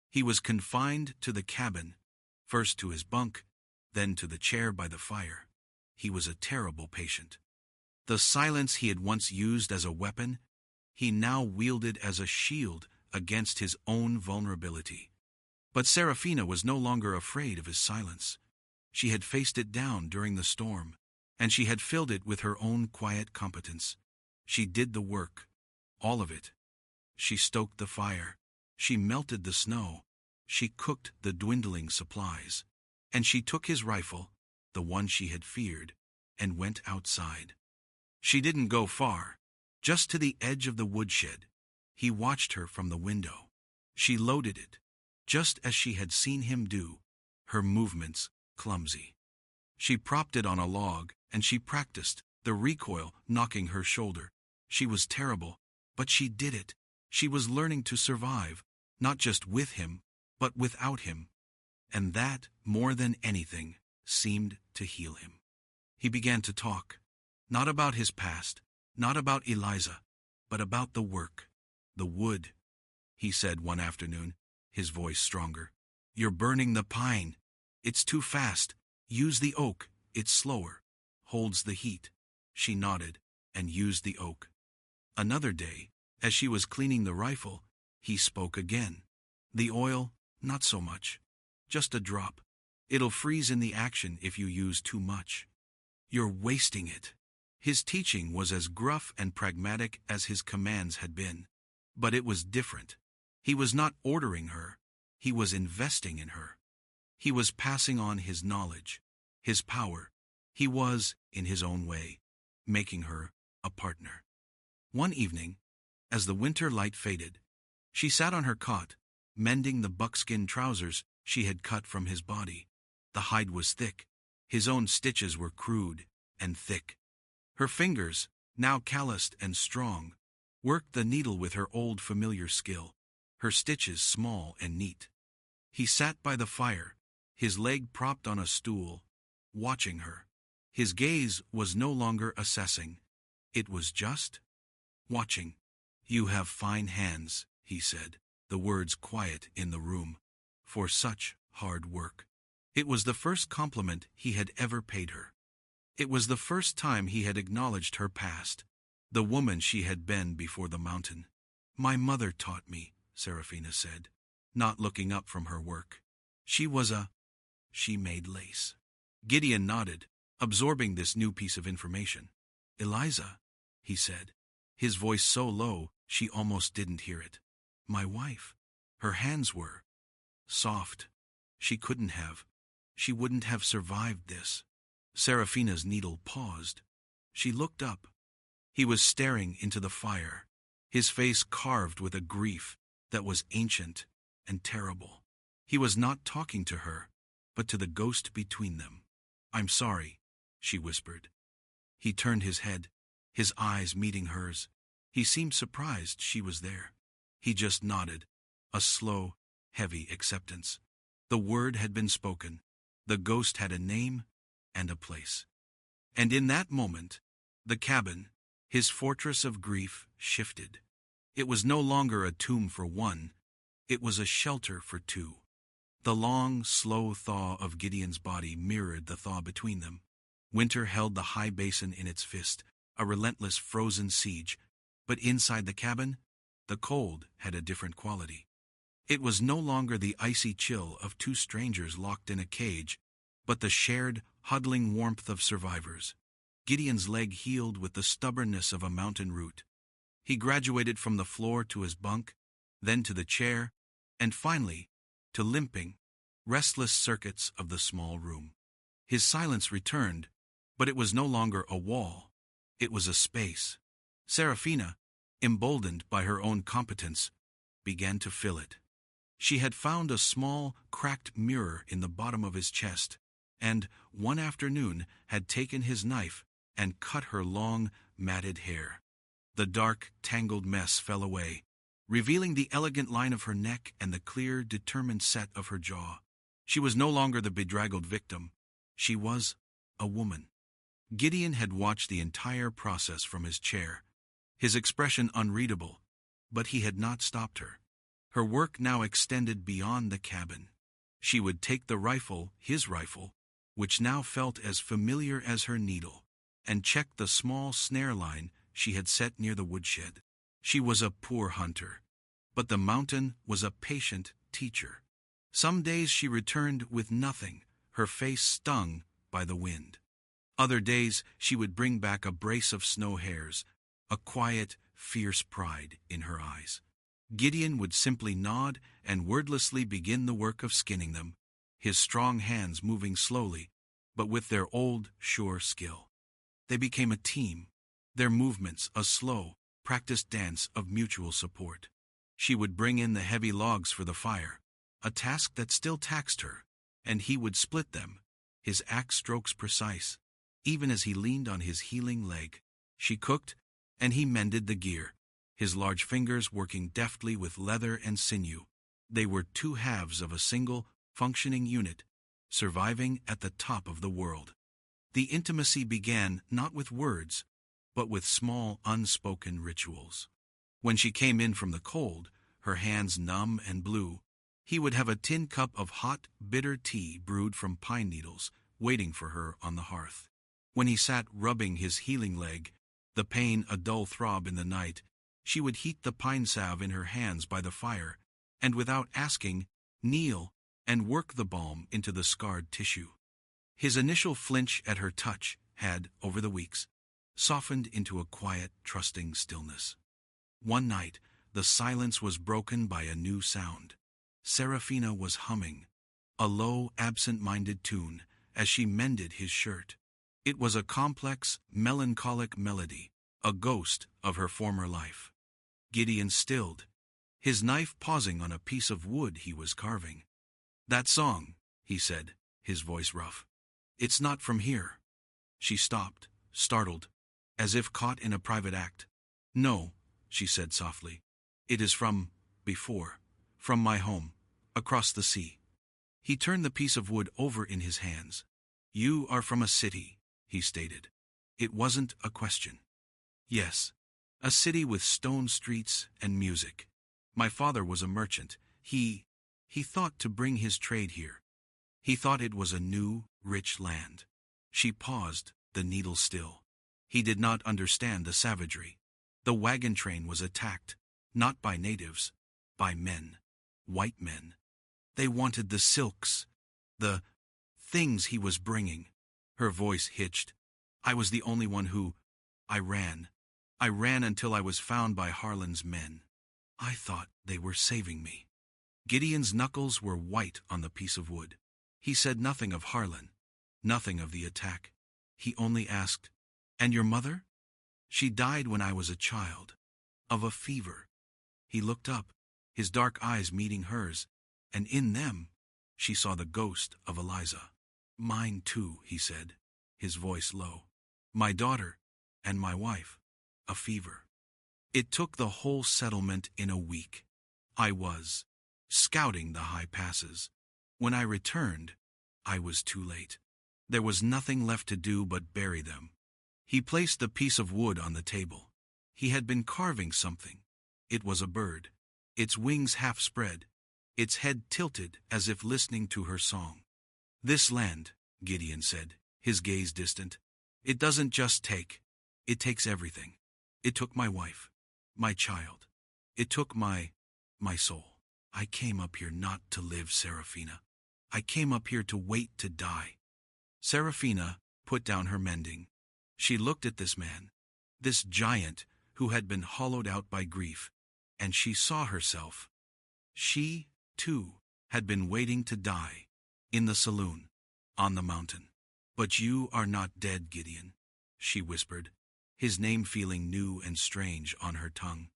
He was confined to the cabin, first to his bunk, then to the chair by the fire. He was a terrible patient. The silence he had once used as a weapon, he now wielded as a shield against his own vulnerability. But Serafina was no longer afraid of his silence. She had faced it down during the storm, and she had filled it with her own quiet competence. She did the work, all of it. She stoked the fire, she melted the snow, she cooked the dwindling supplies, and she took his rifle, the one she had feared, and went outside. She didn't go far, just to the edge of the woodshed. He watched her from the window. She loaded it, just as she had seen him do, her movements clumsy. She propped it on a log, and she practiced, the recoil knocking her shoulder. She was terrible, but she did it. She was learning to survive, not just with him, but without him. And that, more than anything, seemed to heal him. He began to talk, not about his past, not about Eliza, but about the work, the wood. He said one afternoon, his voice stronger. You're burning the pine. It's too fast. Use the oak. It's slower. Holds the heat. She nodded and used the oak. Another day, as she was cleaning the rifle, he spoke again. The oil, not so much. Just a drop. It'll freeze in the action if you use too much. You're wasting it. His teaching was as gruff and pragmatic as his commands had been. But it was different. He was not ordering her. He was investing in her. He was passing on his knowledge, his power. He was, in his own way, making her a partner. One evening, as the winter light faded, she sat on her cot, mending the buckskin trousers she had cut from his body. The hide was thick. His own stitches were crude and thick. Her fingers, now calloused and strong, worked the needle with her old familiar skill, her stitches small and neat. He sat by the fire, his leg propped on a stool, watching her. His gaze was no longer assessing. It was just watching. "You have fine hands," he said, the words quiet in the room, "for such hard work." It was the first compliment he had ever paid her. It was the first time he had acknowledged her past, the woman she had been before the mountain. "My mother taught me," Serafina said, not looking up from her work. She made lace. Gideon nodded, absorbing this new piece of information. "Eliza," he said, his voice so low she almost didn't hear it. "My wife." Her hands were soft. She wouldn't have survived this. Serafina's needle paused. She looked up. He was staring into the fire, his face carved with a grief that was ancient and terrible. He was not talking to her, but to the ghost between them. "I'm sorry," she whispered. He turned his head, his eyes meeting hers. He seemed surprised she was there. He just nodded, a slow, heavy acceptance. The word had been spoken. The ghost had a name and a place. And in that moment, the cabin, his fortress of grief, shifted. It was no longer a tomb for one. It was a shelter for two. The long, slow thaw of Gideon's body mirrored the thaw between them. Winter held the high basin in its fist, a relentless frozen siege. But inside the cabin, the cold had a different quality. It was no longer the icy chill of two strangers locked in a cage, but the shared, huddling warmth of survivors. Gideon's leg healed with the stubbornness of a mountain root. He graduated from the floor to his bunk, then to the chair, and finally to limping, restless circuits of the small room. His silence returned, but it was no longer a wall. It was a space. Serafina, emboldened by her own competence, began to fill it. She had found a small, cracked mirror in the bottom of his chest, and, one afternoon, had taken his knife and cut her long, matted hair. The dark, tangled mess fell away, revealing the elegant line of her neck and the clear, determined set of her jaw. She was no longer the bedraggled victim. She was a woman. Gideon had watched the entire process from his chair, his expression unreadable, but he had not stopped her. Her work now extended beyond the cabin. She would take the rifle, his rifle, which now felt as familiar as her needle, and check the small snare line she had set near the woodshed. She was a poor hunter, but the mountain was a patient teacher. Some days she returned with nothing, her face stung by the wind. Other days she would bring back a brace of snow hares, a quiet, fierce pride in her eyes. Gideon would simply nod and wordlessly begin the work of skinning them, his strong hands moving slowly, but with their old, sure skill. They became a team, their movements a slow, practiced dance of mutual support. She would bring in the heavy logs for the fire, a task that still taxed her, and he would split them, his axe strokes precise, even as he leaned on his healing leg. She cooked, and he mended the gear, his large fingers working deftly with leather and sinew. They were two halves of a single, functioning unit, surviving at the top of the world. The intimacy began not with words, but with small, unspoken rituals. When she came in from the cold, her hands numb and blue, he would have a tin cup of hot, bitter tea brewed from pine needles waiting for her on the hearth. When he sat rubbing his healing leg, the pain a dull throb in the night, she would heat the pine salve in her hands by the fire, and without asking, kneel and work the balm into the scarred tissue. His initial flinch at her touch had, over the weeks, softened into a quiet, trusting stillness. One night, the silence was broken by a new sound. Serafina was humming, a low, absent-minded tune, as she mended his shirt. It was a complex, melancholic melody, a ghost of her former life. Gideon stilled, his knife pausing on a piece of wood he was carving. "That song," he said, his voice rough. "It's not from here." She stopped, startled, as if caught in a private act. "No," she said softly. "It is from before, from my home, across the sea." He turned the piece of wood over in his hands. "You are from a city," he stated. It wasn't a question. "Yes, a city with stone streets and music. My father was a merchant. He thought to bring his trade here. He thought it was a new, rich land." She paused, the needle still. He did not understand the savagery. The wagon train was attacked, not by natives, by men, white men. They wanted the silks, the things he was bringing. Her voice hitched. "I was the only one who... I ran. I ran until I was found by Harlan's men. I thought they were saving me." Gideon's knuckles were white on the piece of wood. He said nothing of Harlan, nothing of the attack. He only asked, "And your mother?" "She died when I was a child. Of a fever." He looked up, his dark eyes meeting hers, and in them she saw the ghost of Eliza. "Mine too," he said, his voice low. "My daughter and my wife. A fever. It took the whole settlement in a week. I was scouting the high passes. When I returned, I was too late. There was nothing left to do but bury them." He placed the piece of wood on the table. He had been carving something. It was a bird, its wings half spread, its head tilted as if listening to her song. "This land," Gideon said, his gaze distant, "it doesn't just take. It takes everything. It took my wife, my child. It took my soul. I came up here not to live, Serafina. I came up here to wait to die." Serafina put down her mending. She looked at this man, this giant who had been hollowed out by grief, and she saw herself. She, too, had been waiting to die, in the saloon, on the mountain. "But you are not dead, Gideon," she whispered, his name feeling new and strange on her tongue.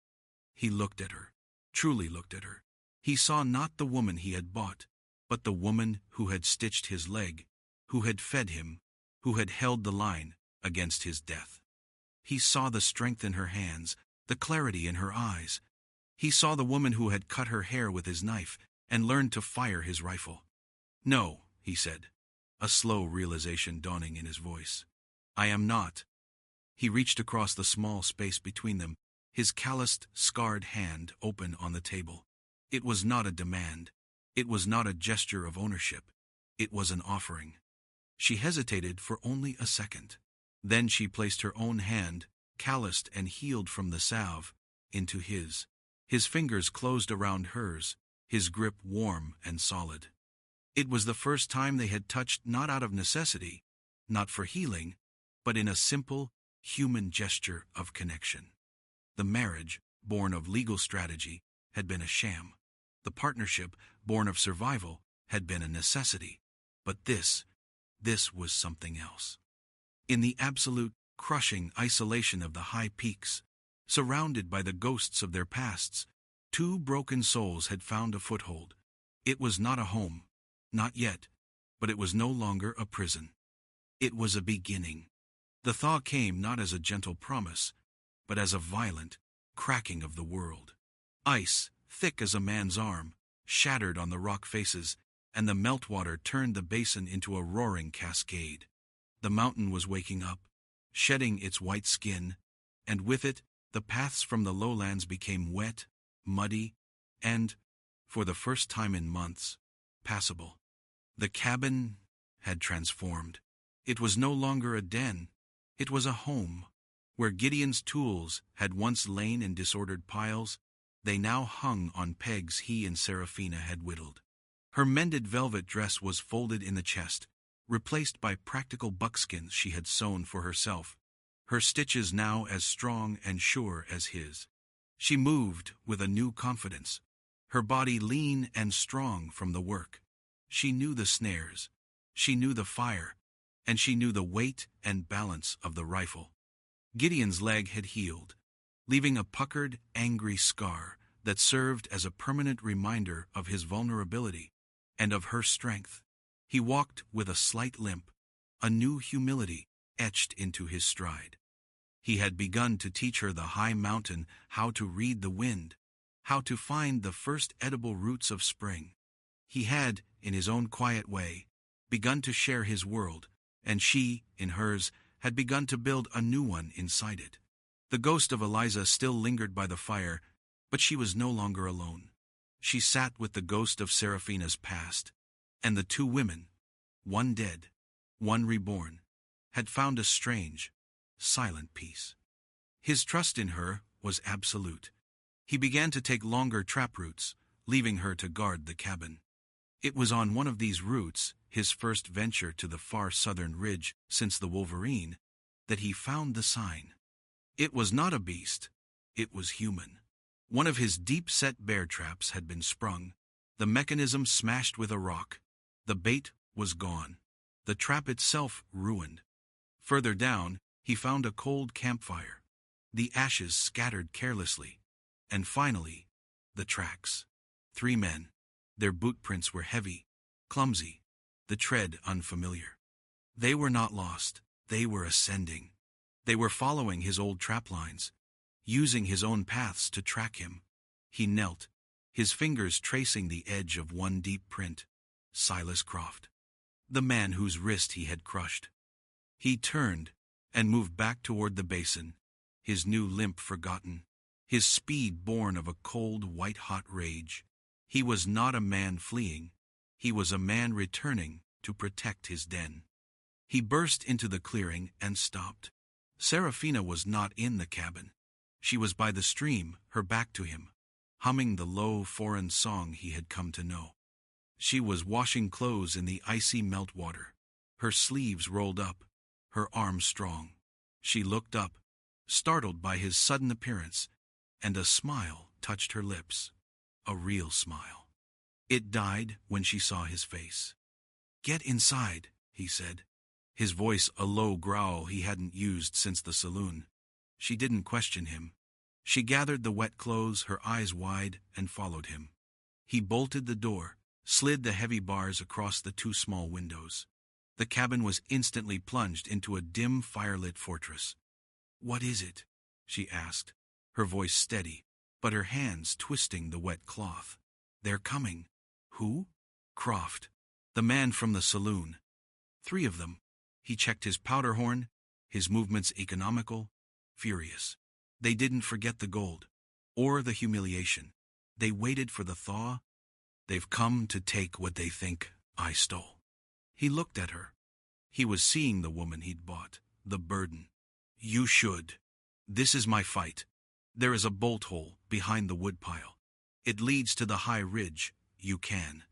He looked at her, truly looked at her. He saw not the woman he had bought, but the woman who had stitched his leg, who had fed him, who had held the line against his death. He saw the strength in her hands, the clarity in her eyes. He saw the woman who had cut her hair with his knife and learned to fire his rifle. "No," he said, a slow realization dawning in his voice. "I am not." He reached across the small space between them, his calloused, scarred hand open on the table. It was not a demand. It was not a gesture of ownership. It was an offering. She hesitated for only a second. Then she placed her own hand, calloused and healed from the salve, into his. His fingers closed around hers, his grip warm and solid. It was the first time they had touched not out of necessity, not for healing, but in a simple, human gesture of connection. The marriage, born of legal strategy, had been a sham. The partnership, born of survival, had been a necessity. But this was something else. In the absolute, crushing isolation of the high peaks, surrounded by the ghosts of their pasts, two broken souls had found a foothold. It was not a home, not yet, but it was no longer a prison. It was a beginning. The thaw came not as a gentle promise, but as a violent cracking of the world. Ice, thick as a man's arm, shattered on the rock faces, and the meltwater turned the basin into a roaring cascade. The mountain was waking up, shedding its white skin, and with it, the paths from the lowlands became wet, muddy, and, for the first time in months, passable. The cabin had transformed. It was no longer a den. It was a home. Where Gideon's tools had once lain in disordered piles, they now hung on pegs he and Seraphina had whittled. Her mended velvet dress was folded in the chest, replaced by practical buckskins she had sewn for herself, her stitches now as strong and sure as his. She moved with a new confidence, her body lean and strong from the work. She knew the snares, she knew the fire, and she knew the weight and balance of the rifle. Gideon's leg had healed, leaving a puckered, angry scar that served as a permanent reminder of his vulnerability and of her strength. He walked with a slight limp, a new humility etched into his stride. He had begun to teach her the high mountain how to read the wind, how to find the first edible roots of spring. He had, in his own quiet way, begun to share his world, and she, in hers, had begun to build a new one inside it. The ghost of Eliza still lingered by the fire, but she was no longer alone. She sat with the ghost of Seraphina's past, and the two women, one dead, one reborn, had found a strange, silent peace. His trust in her was absolute. He began to take longer trap routes, leaving her to guard the cabin. It was on one of these routes, his first venture to the far southern ridge since the Wolverine, that he found the sign. It was not a beast, it was human. One of his deep-set bear traps had been sprung, the mechanism smashed with a rock. The bait was gone, the trap itself ruined. Further down, he found a cold campfire, the ashes scattered carelessly, and finally, the tracks. 3 men. Their boot prints were heavy, clumsy, the tread unfamiliar. They were not lost, they were ascending. They were following his old trap lines, using his own paths to track him. He knelt, his fingers tracing the edge of one deep print. Silas Croft, the man whose wrist he had crushed. He turned and moved back toward the basin, his new limp forgotten, his speed born of a cold, white-hot rage. He was not a man fleeing, he was a man returning to protect his den. He burst into the clearing and stopped. Seraphina was not in the cabin. She was by the stream, her back to him, humming the low foreign song he had come to know. She was washing clothes in the icy meltwater, her sleeves rolled up, her arms strong. She looked up, startled by his sudden appearance, and a smile touched her lips. A real smile. It died when she saw his face. "Get inside," he said, his voice a low growl he hadn't used since the saloon. She didn't question him. She gathered the wet clothes, her eyes wide, and followed him. He bolted the door, slid the heavy bars across the 2 small windows. The cabin was instantly plunged into a dim firelit fortress. "What is it?" she asked, her voice steady, but her hands twisting the wet cloth. "They're coming." "Who?" "Croft. The man from the saloon. 3 of them." He checked his powder horn, his movements economical, furious. They didn't forget the gold, or the humiliation. They waited for the thaw. "They've come to take what they think I stole." He looked at her. He was seeing the woman he'd bought, the burden. "You should. This is my fight. There is a bolt hole behind the woodpile. It leads to the high ridge. You can."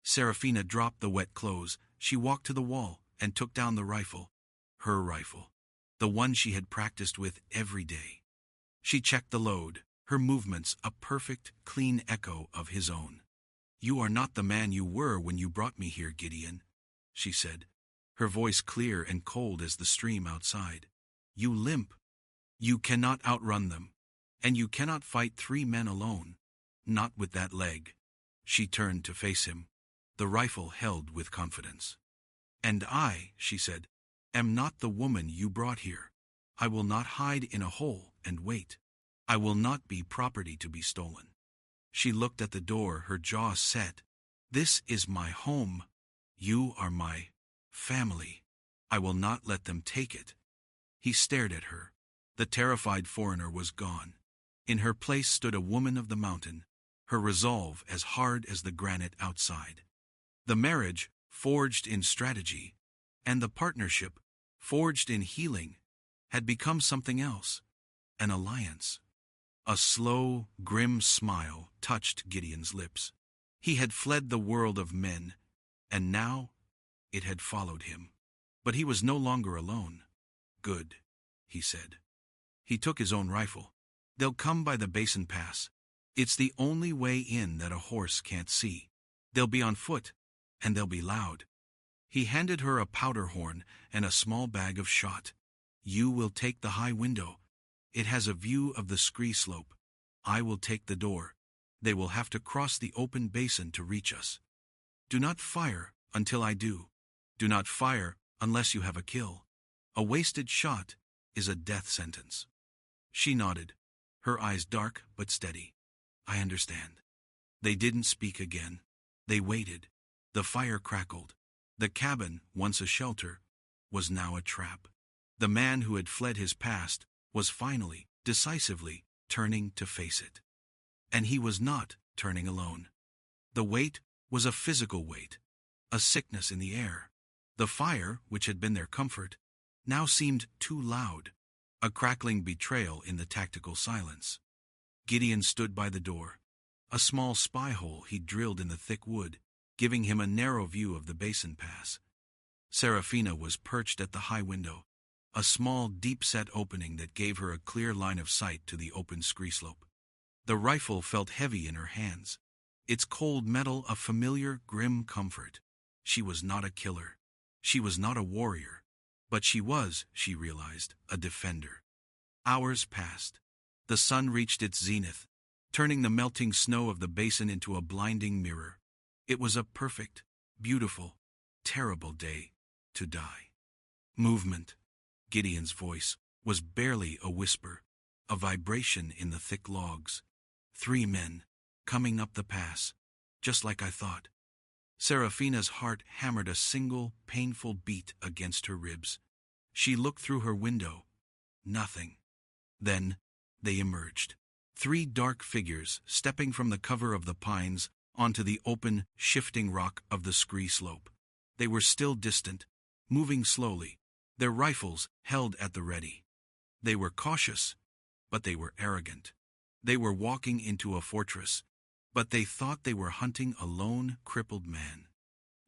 Seraphina dropped the wet clothes. She walked to the wall and took down the rifle. Her rifle. The one she had practiced with every day. She checked the load, her movements a perfect, clean echo of his own. "You are not the man you were when you brought me here, Gideon," she said, her voice clear and cold as the stream outside. "You limp. You cannot outrun them. And you cannot fight 3 men alone. Not with that leg." She turned to face him, the rifle held with confidence. "And I," she said, "am not the woman you brought here. I will not hide in a hole and wait. I will not be property to be stolen." She looked at the door, her jaw set. "This is my home. You are my family. I will not let them take it." He stared at her. The terrified foreigner was gone. In her place stood a woman of the mountain, her resolve as hard as the granite outside. The marriage, forged in strategy, And the partnership, forged in healing, had become something else, an alliance. A slow, grim smile touched Gideon's lips. He had fled the world of men, and now it had followed him. But he was no longer alone. Good, he said. He took his own rifle. They'll come by the Basin Pass. It's the only way in that a horse can't see. They'll be on foot, and they'll be loud. He handed her a powder horn and a small bag of shot. You will take the high window. It has a view of the scree slope. I will take the door. They will have to cross the open basin to reach us. Do not fire until I do. Do not fire unless you have a kill. A wasted shot is a death sentence. She nodded, her eyes dark but steady. I understand. They didn't speak again. They waited. The fire crackled. The cabin, once a shelter, was now a trap. The man who had fled his past was finally, decisively, turning to face it. And he was not turning alone. The weight was a physical weight, a sickness in the air. The fire, which had been their comfort, now seemed too loud, a crackling betrayal in the tactical silence. Gideon stood by the door, a small spy hole he'd drilled in the thick wood, giving him a narrow view of the Basin Pass. Serafina was perched at the high window, a small, deep-set opening that gave her a clear line of sight to the open scree slope. The rifle felt heavy in her hands, its cold metal a familiar, grim comfort. She was not a killer. She was not a warrior. But she was, she realized, a defender. Hours passed. The sun reached its zenith, turning the melting snow of the basin into a blinding mirror. It was a perfect, beautiful, terrible day to die. Movement. Gideon's voice was barely a whisper, a vibration in the thick logs. 3 men, coming up the pass, just like I thought. Serafina's heart hammered a single, painful beat against her ribs. She looked through her window. Nothing. Then, they emerged. 3 dark figures stepping from the cover of the pines onto the open, shifting rock of the scree slope. They were still distant, moving slowly, their rifles held at the ready. They were cautious, but they were arrogant. They were walking into a fortress, but they thought they were hunting a lone, crippled man.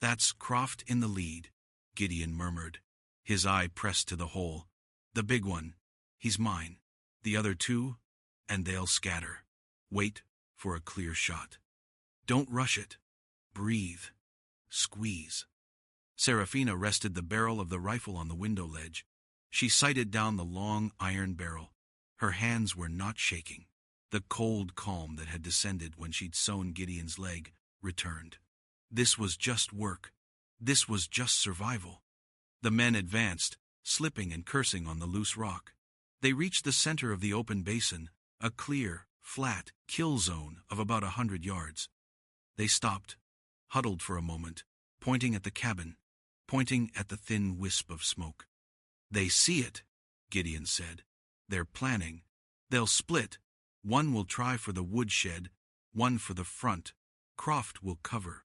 That's Croft in the lead, Gideon murmured, his eye pressed to the hole. The big one, he's mine. The other 2, and they'll scatter. Wait for a clear shot. Don't rush it. Breathe. Squeeze. Serafina rested the barrel of the rifle on the window ledge. She sighted down the long iron barrel. Her hands were not shaking. The cold calm that had descended when she'd sewn Gideon's leg returned. This was just work. This was just survival. The men advanced, slipping and cursing on the loose rock. They reached the center of the open basin, a clear, flat kill zone of about 100 yards. They stopped, huddled for a moment, pointing at the cabin, pointing at the thin wisp of smoke. They see it, Gideon said. They're planning. They'll split. One will try for the woodshed, one for the front. Croft will cover.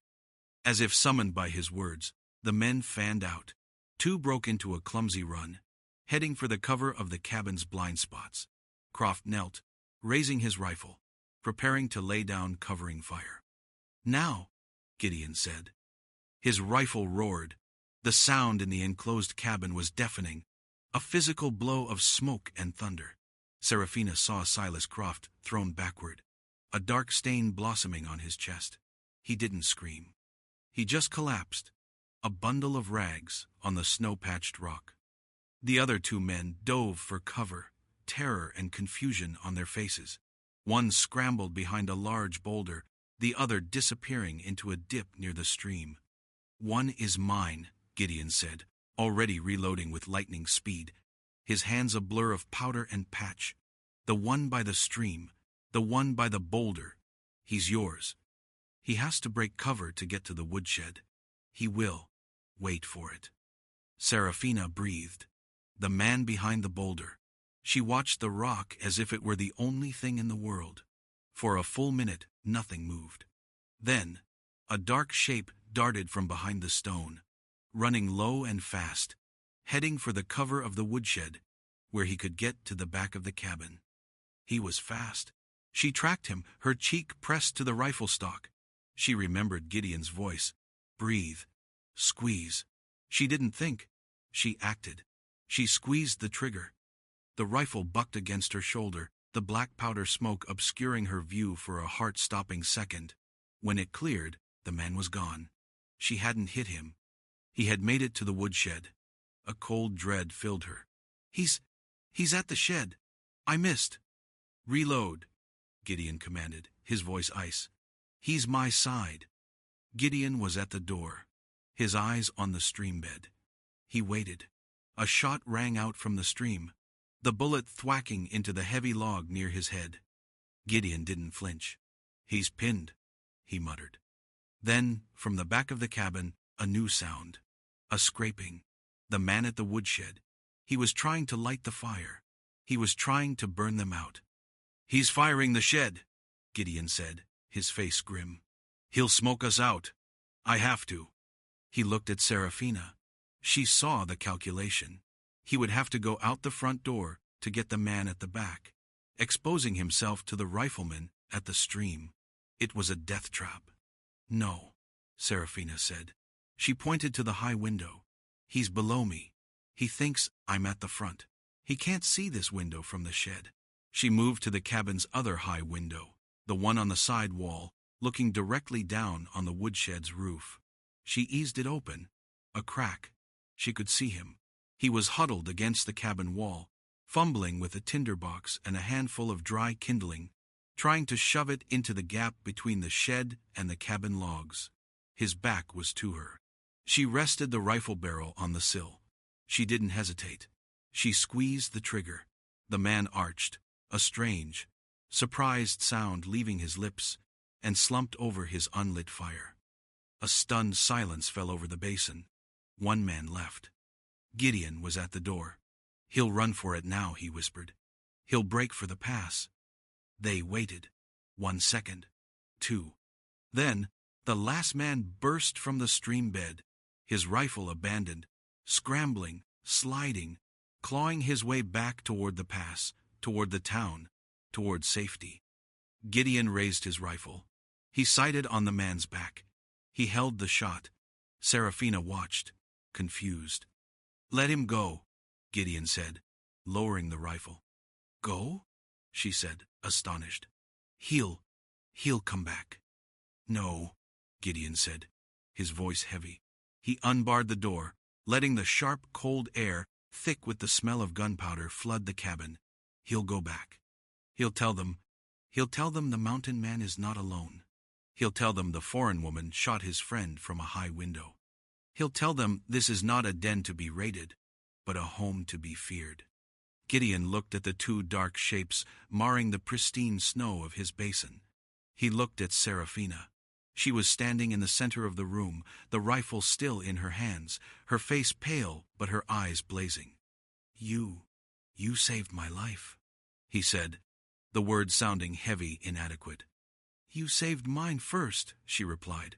As if summoned by his words, the men fanned out. 2 broke into a clumsy run, heading for the cover of the cabin's blind spots. Croft knelt, raising his rifle, preparing to lay down covering fire. Now, Gideon said. His rifle roared. The sound in the enclosed cabin was deafening, a physical blow of smoke and thunder. Serafina saw Silas Croft thrown backward, a dark stain blossoming on his chest. He didn't scream. He just collapsed, a bundle of rags on the snow-patched rock. The other 2 men dove for cover, terror and confusion on their faces. One scrambled behind a large boulder, the other disappearing into a dip near the stream. One is mine, Gideon said, already reloading with lightning speed, his hands a blur of powder and patch. The one by the stream, the one by the boulder, he's yours. He has to break cover to get to the woodshed. He will. Wait for it. Serafina breathed. The man behind the boulder. She watched the rock as if it were the only thing in the world. For a full minute, nothing moved. Then, a dark shape darted from behind the stone. running low and fast, heading for the cover of the woodshed, where he could get to the back of the cabin. He was fast. She tracked him, her cheek pressed to the rifle stock. She remembered Gideon's voice. Breathe. Squeeze. She didn't think. She acted. She squeezed the trigger. The rifle bucked against her shoulder, the black powder smoke obscuring her view for a heart-stopping second. When it cleared, the man was gone. She hadn't hit him. He had made it to the woodshed. A cold dread filled her. He's at the shed. I missed. Reload, Gideon commanded, his voice ice. He's my side. Gideon was at the door, his eyes on the stream bed. He waited. A shot rang out from the stream, the bullet thwacking into the heavy log near his head. Gideon didn't flinch. He's pinned, he muttered. Then, from the back of the cabin, a new sound. A scraping. The man at the woodshed. He was trying to light the fire. He was trying to burn them out. He's firing the shed, Gideon said, his face grim. He'll smoke us out. I have to. He looked at Serafina. She saw the calculation. He would have to go out the front door to get the man at the back, exposing himself to the rifleman at the stream. It was a death trap. No, Serafina said. She pointed to the high window. He's below me. He thinks I'm at the front. He can't see this window from the shed. She moved to the cabin's other high window, the one on the side wall, looking directly down on the woodshed's roof. She eased it open. A crack. She could see him. He was huddled against the cabin wall, fumbling with a tinderbox and a handful of dry kindling, trying to shove it into the gap between the shed and the cabin logs. His back was to her. She rested the rifle barrel on the sill. She didn't hesitate. She squeezed the trigger. The man arched, a strange, surprised sound leaving his lips, and slumped over his unlit fire. A stunned silence fell over the basin. One man left. Gideon was at the door. He'll run for it now, he whispered. He'll break for the pass. They waited. 1 second. 2. Then, the last man burst from the stream bed, his rifle abandoned, scrambling, sliding, clawing his way back toward the pass, toward the town, toward safety. Gideon raised his rifle. He sighted on the man's back. He held the shot. Serafina watched, confused. Let him go, Gideon said, lowering the rifle. Go? She said, astonished. He'll come back. No, Gideon said, his voice heavy. He unbarred the door, letting the sharp, cold air, thick with the smell of gunpowder, flood the cabin. He'll go back. He'll tell them the mountain man is not alone. He'll tell them the foreign woman shot his friend from a high window. He'll tell them this is not a den to be raided, but a home to be feared. Gideon looked at the two dark shapes marring the pristine snow of his basin. He looked at Serafina. She was standing in the center of the room, the rifle still in her hands, her face pale but her eyes blazing. You saved my life, he said, the words sounding heavy, inadequate. You saved mine first, she replied,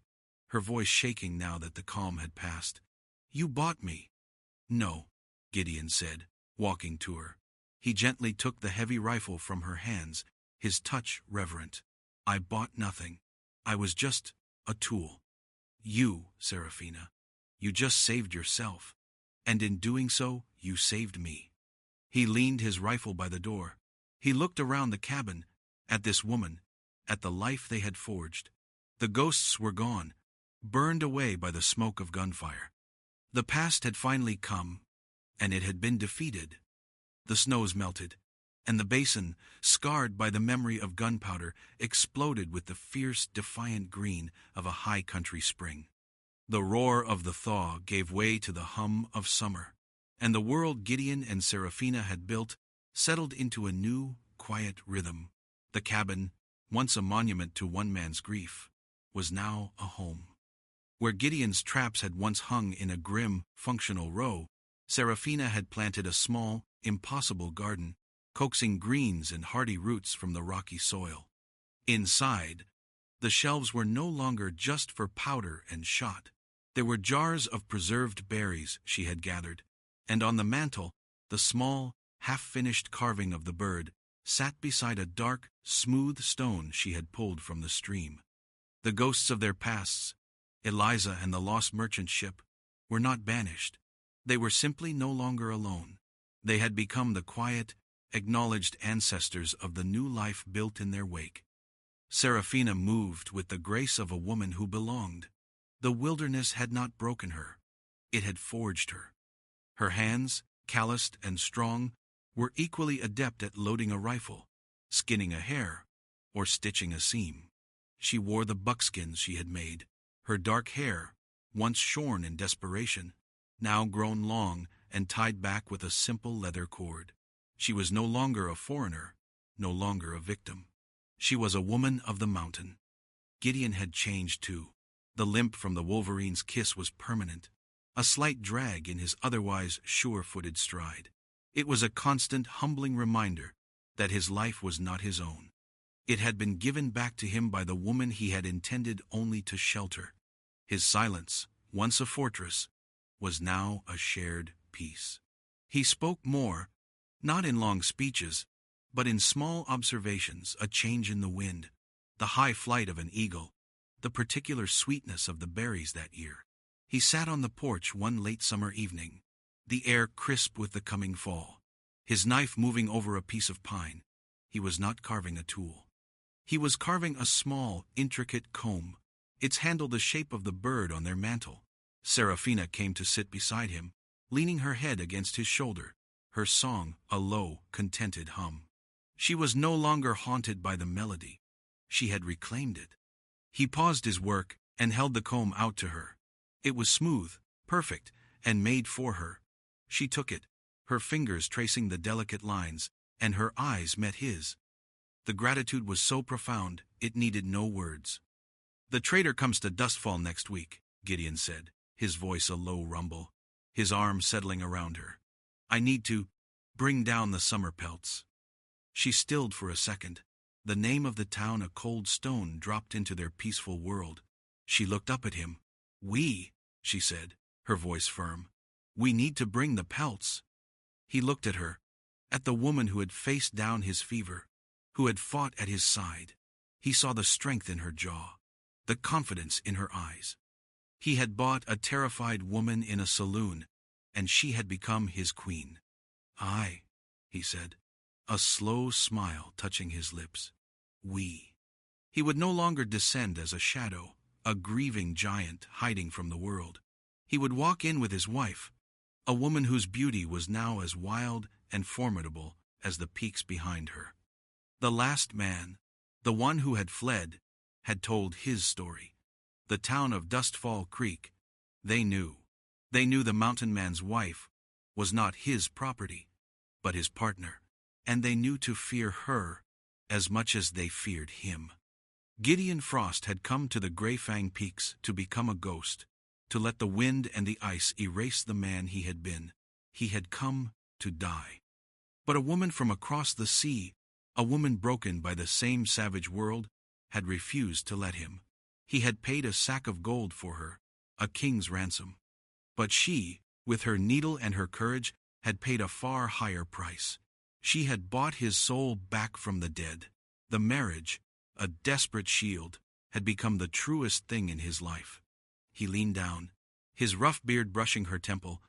her voice shaking now that the calm had passed. You bought me. No, Gideon said, walking to her. He gently took the heavy rifle from her hands, his touch reverent. I bought nothing. I was just a tool. You, Serafina, you just saved yourself, and in doing so, you saved me. He leaned his rifle by the door. He looked around the cabin, at this woman, at the life they had forged. The ghosts were gone, burned away by the smoke of gunfire. The past had finally come, and it had been defeated. The snows melted, and the basin, scarred by the memory of gunpowder, exploded with the fierce, defiant green of a high country spring. The roar of the thaw gave way to the hum of summer, and the world Gideon and Serafina had built settled into a new, quiet rhythm. The cabin, once a monument to one man's grief, was now a home. Where Gideon's traps had once hung in a grim, functional row, Serafina had planted a small, impossible garden, coaxing greens and hardy roots from the rocky soil. Inside, the shelves were no longer just for powder and shot. There were jars of preserved berries she had gathered, and on the mantel, the small, half-finished carving of the bird sat beside a dark, smooth stone she had pulled from the stream. The ghosts of their pasts, Eliza and the lost merchant ship, were not banished. They were simply no longer alone. They had become the quiet, acknowledged ancestors of the new life built in their wake. Serafina moved with the grace of a woman who belonged. The wilderness had not broken her. It had forged her. Her hands, calloused and strong, were equally adept at loading a rifle, skinning a hare, or stitching a seam. She wore the buckskins she had made. Her dark hair, once shorn in desperation, now grown long and tied back with a simple leather cord. She was no longer a foreigner, no longer a victim. She was a woman of the mountain. Gideon had changed too. The limp from the wolverine's kiss was permanent, a slight drag in his otherwise sure-footed stride. It was a constant, humbling reminder that his life was not his own. It had been given back to him by the woman he had intended only to shelter. His silence, once a fortress, was now a shared peace. He spoke more, not in long speeches, but in small observations: a change in the wind, the high flight of an eagle, the particular sweetness of the berries that year. He sat on the porch one late summer evening, the air crisp with the coming fall, his knife moving over a piece of pine. He was not carving a tool. He was carving a small, intricate comb, its handle the shape of the bird on their mantel. Serafina came to sit beside him, leaning her head against his shoulder, her song a low, contented hum. She was no longer haunted by the melody. She had reclaimed it. He paused his work and held the comb out to her. It was smooth, perfect, and made for her. She took it, her fingers tracing the delicate lines, and her eyes met his. The gratitude was so profound, it needed no words. "The trader comes to Dustfall next week," Gideon said, his voice a low rumble, his arm settling around her. "I need to bring down the summer pelts." She stilled for a second. The name of the town a cold stone dropped into their peaceful world. She looked up at him. "We," she said, her voice firm. "We need to bring the pelts." He looked at her, at the woman who had faced down his fever, who had fought at his side. He saw the strength in her jaw, the confidence in her eyes. He had bought a terrified woman in a saloon, and she had become his queen. "Aye," he said, a slow smile touching his lips. "We." He would no longer descend as a shadow, a grieving giant hiding from the world. He would walk in with his wife, a woman whose beauty was now as wild and formidable as the peaks behind her. The last man, the one who had fled, had told his story. The town of Dustfall Creek, they knew. They knew the mountain man's wife was not his property, but his partner, and they knew to fear her as much as they feared him. Gideon Frost had come to the Greyfang Peaks to become a ghost, to let the wind and the ice erase the man he had been. He had come to die. But a woman from across the sea, a woman broken by the same savage world, had refused to let him. He had paid a sack of gold for her, a king's ransom. But she, with her needle and her courage, had paid a far higher price. She had bought his soul back from the dead. The marriage, a desperate shield, had become the truest thing in his life. He leaned down, his rough beard brushing her temple,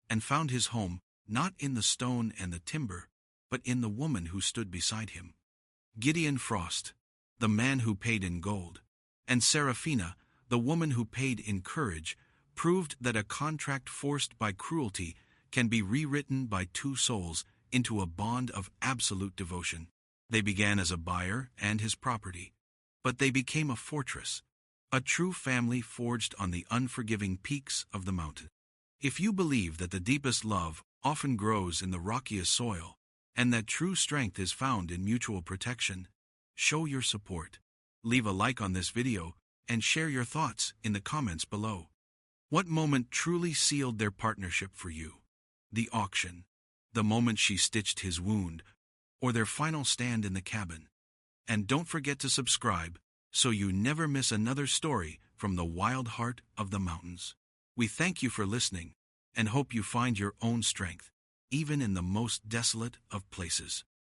and found his home not in the stone and the timber, but in the woman who stood beside him. Gideon Frost, the man who paid in gold, and Serafina, the woman who paid in courage, proved that a contract forced by cruelty can be rewritten by two souls into a bond of absolute devotion. They began as a buyer and his property, but they became a fortress, a true family forged on the unforgiving peaks of the mountain. If you believe that the deepest love often grows in the rockiest soil, and that true strength is found in mutual protection, show your support. Leave a like on this video and share your thoughts in the comments below. What moment truly sealed their partnership for you? The auction, the moment she stitched his wound, or their final stand in the cabin? And don't forget to subscribe so you never miss another story from the wild heart of the mountains. We thank you for listening and hope you find your own strength, even in the most desolate of places.